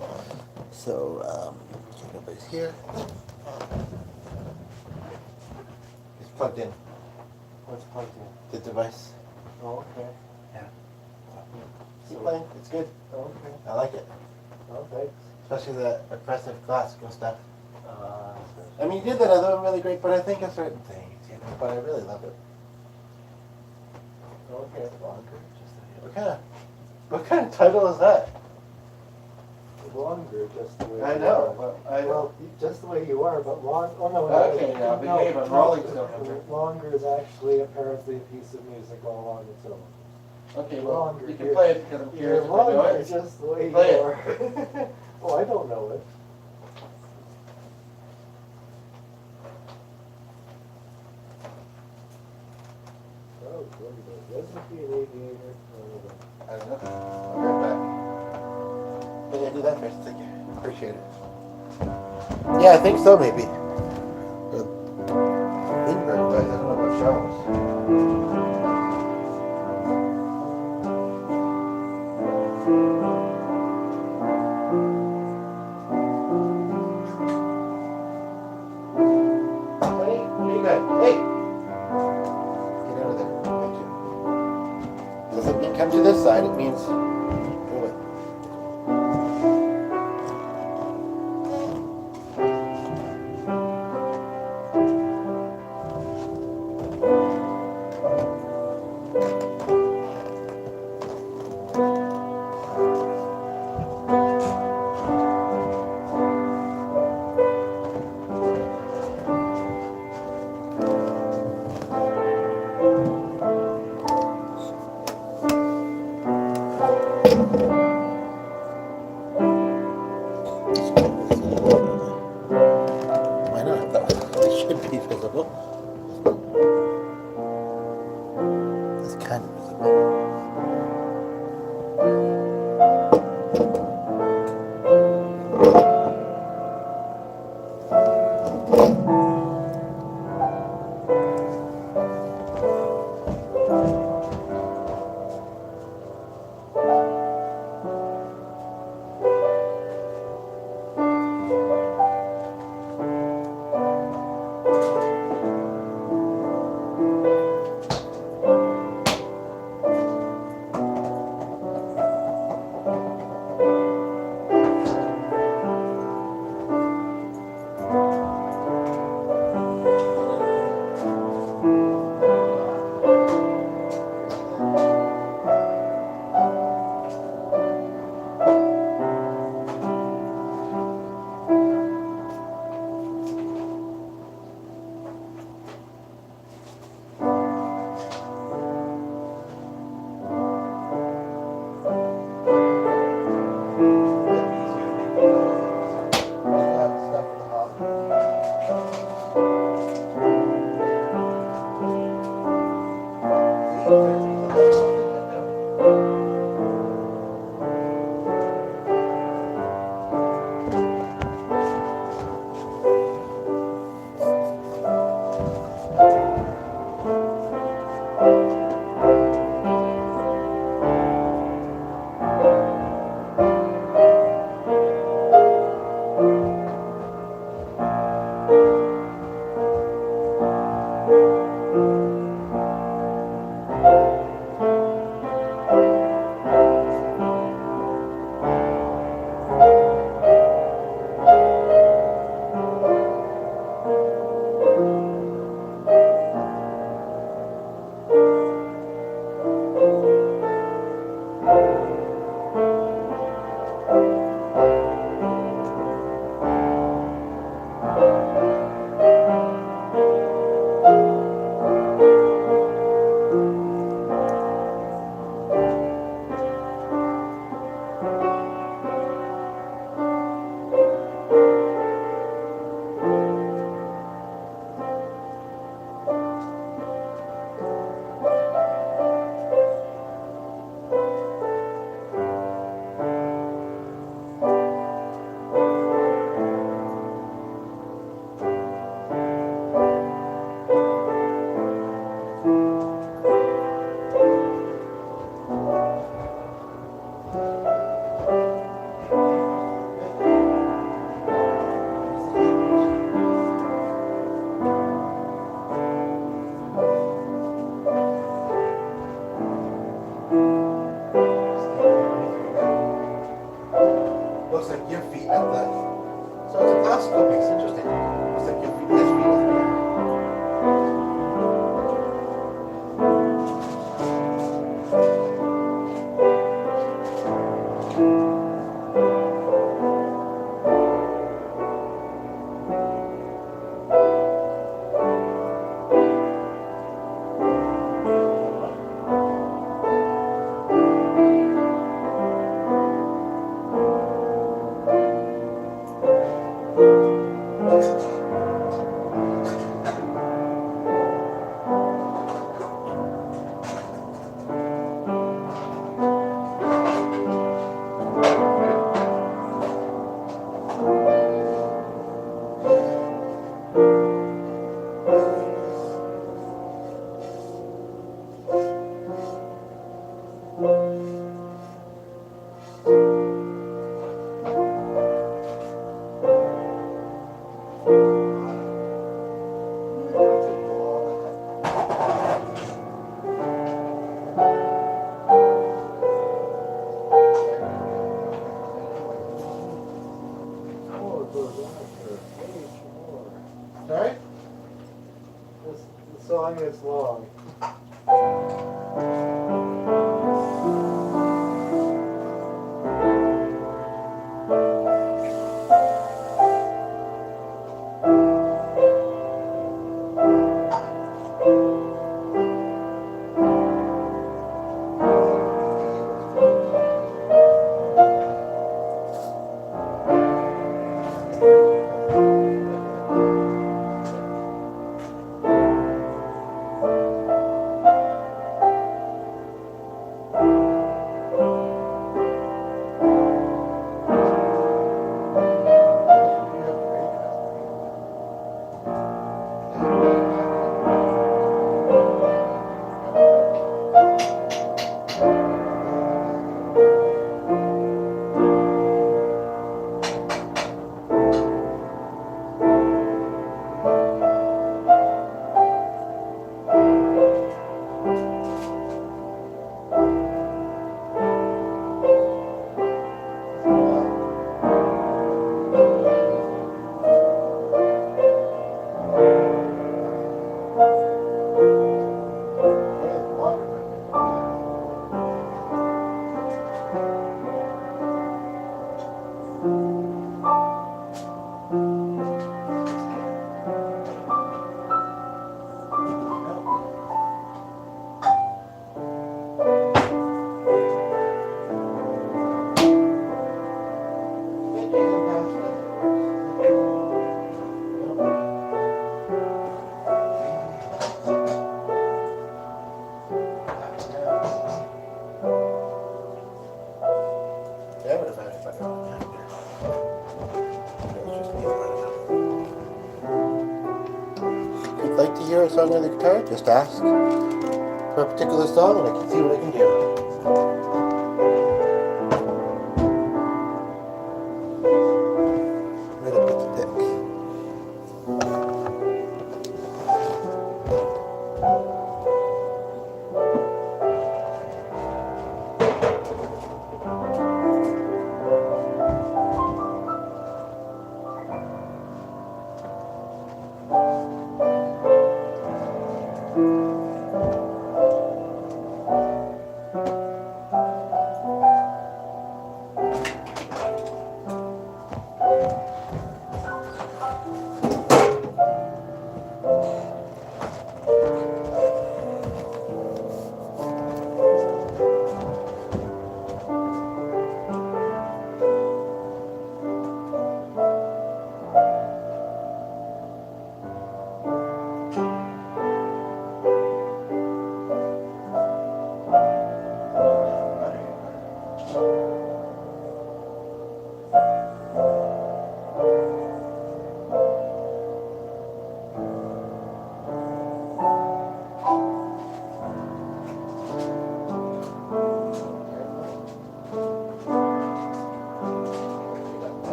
So, nobody's here. It's plugged in. What's plugged in? The device. Oh, okay. Keep playing. It's good. Okay. I like it. Oh, thanks. Especially the oppressive classical stuff. Uh, I mean, you did that other one really great, but I think of certain things, but I really love it. okay. What kind of title is that? Longer, just the way I you know, are. but I Well, just the way you are, but long. Oh no. Okay, now, behave, I'm rolling still. Longer is actually apparently a piece of music all on its own. Okay, Longer. you can play it because I'm You're curious if I know longer, it. just the way Play you it. are. Oh, I don't know it. Oh, look at that. Doesn't be an aviator. I don't know. I'll be right back. Maybe I do that first. Thank you. Appreciate it. Yeah, I think so, maybe. Lindbergh, but I don't know about Charles. Hey, pretty good. Hey! Get out of there. Thank you. Doesn't mean come to this side, it means go away. Why not? It should be visible. It's kind of visible. Looks like your feet at the. So it's a classical piece. Interesting. Looks like your feet. His feet is there. Oh, it goes on for way more. Sorry? The song is long. Yeah, I would have had it better on that here. It was just me, I don't know. If you'd like to hear a song on the guitar, just ask for a particular song and I can see what I can do. Where to put the pick?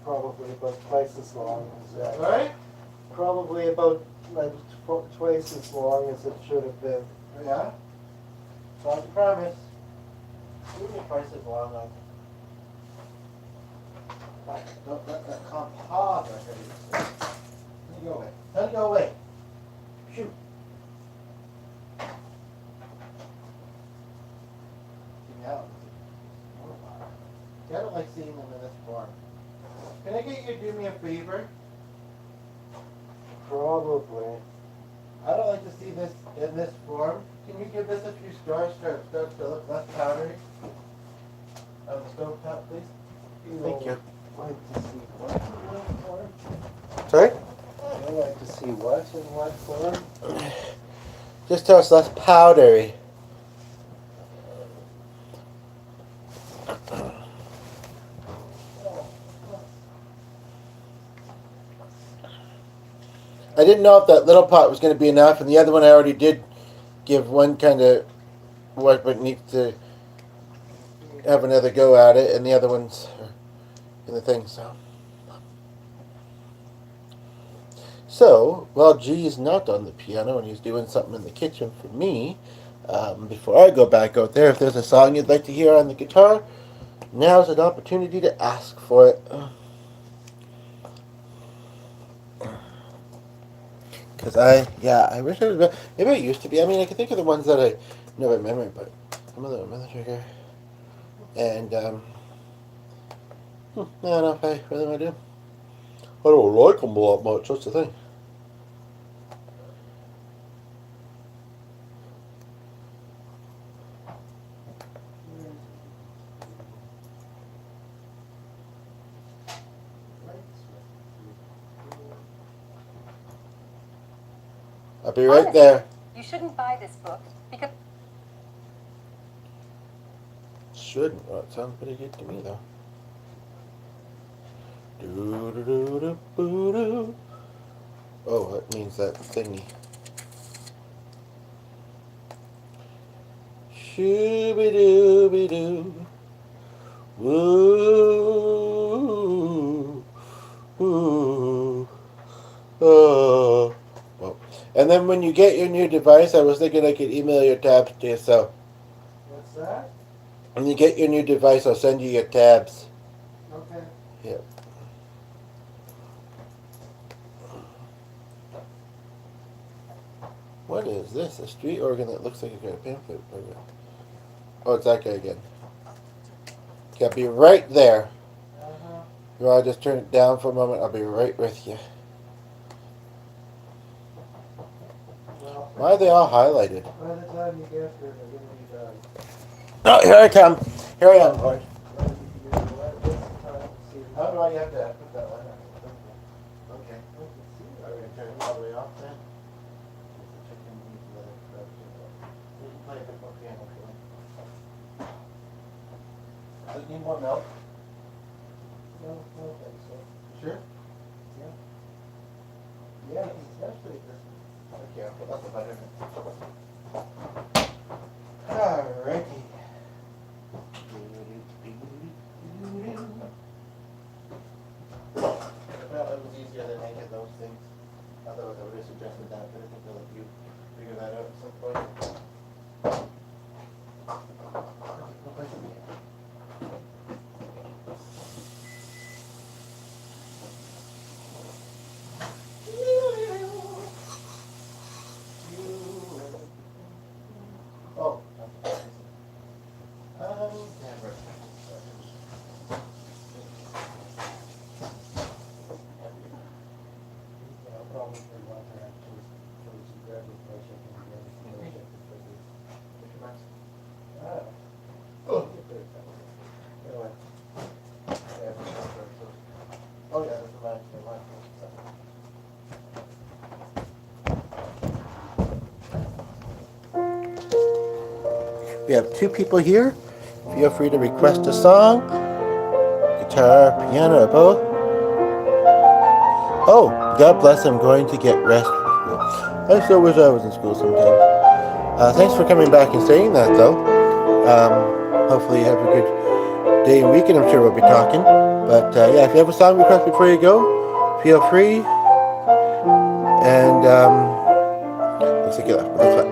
probably about twice as long as that. Sorry? Probably about like twice as long as it should have been. Yeah? Not to promise. Give me twice as long. Don't let that come hard. Let me go away. Let me go away. Shoot. Yeah. I don't like seeing them in this form. Can I get you to do me a favor? Probably. I don't like to see this in this form. Can you give this a few stars so it starts to look less powdery? On the stove top, please? Thank you. Like to see what in what form? Sorry? I like to see what in what form? Just so it's less powdery. I didn't know if that little pot was going to be enough, and the other one I already did give one kind of what, but needs to have another go at it, and the other one's in the thing. So while G is not on the piano and he's doing something in the kitchen for me, before I go back out there, if there's a song you'd like to hear on the guitar, now's an opportunity to ask for it. Because I wish I was. Maybe I used to be. I mean, I can think of the ones that I know by memory, but I'm a little trigger. And, I don't know if I really want to do. I don't like them a lot much, that's the thing. I'll be right there. You shouldn't buy this book because Shouldn't. Well, it sounds pretty good to me, though. Do-do-do-do-boo-doo. Oh, that means that thingy. Shooby-dooby-doo. Woo. Woo. Oh. Well. And then when you get your new device, I was thinking I could email your tabs to you, so. What's that? When you get your new device, I'll send you your tabs. Okay. Yep. What is this? A street organ that looks like a great pamphlet program. Oh, it's that guy again. Okay, I'll be right there. Uh-huh. You want to just turn it down for a moment? I'll be right with you. Well, Why are they all highlighted? by the time you get here, they're gonna be done. Oh, here I come. Here I am, boy. Well, you can let this time see. How do I have to put that one on? Okay. I can see it. Are we going to turn it all the way off then? You can play a bit more piano if you like. Does it need more milk? No, I don't think so. Sure? Yeah, especially this. Okay, I'll put that the butter in. Alrighty. Well, it was easier than making those things. Otherwise, I would have suggested that, but I think I'll let you figure that out at some point. Oh. Never. I'll probably want to have to grab the brush up and get it finished up Ah. Oh. Anyway. Yeah, oh yeah, that's the line. We have two people here. Feel free to request a song. Guitar, piano, or both. Oh, God bless, I'm going to get rest for school. I still wish I was in school sometimes. Thanks for coming back and saying that, though. Hopefully you have a good day and weekend. I'm sure we'll be talking. But yeah, if you have a song request before you go, feel free. And looks like you left, but that's fine.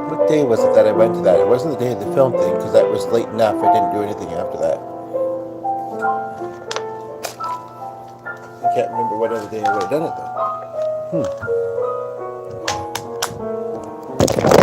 What day was it that I went to that? It wasn't the day of the film thing, because that was late enough. I didn't do anything after that. I can't remember what other day I would have done it though.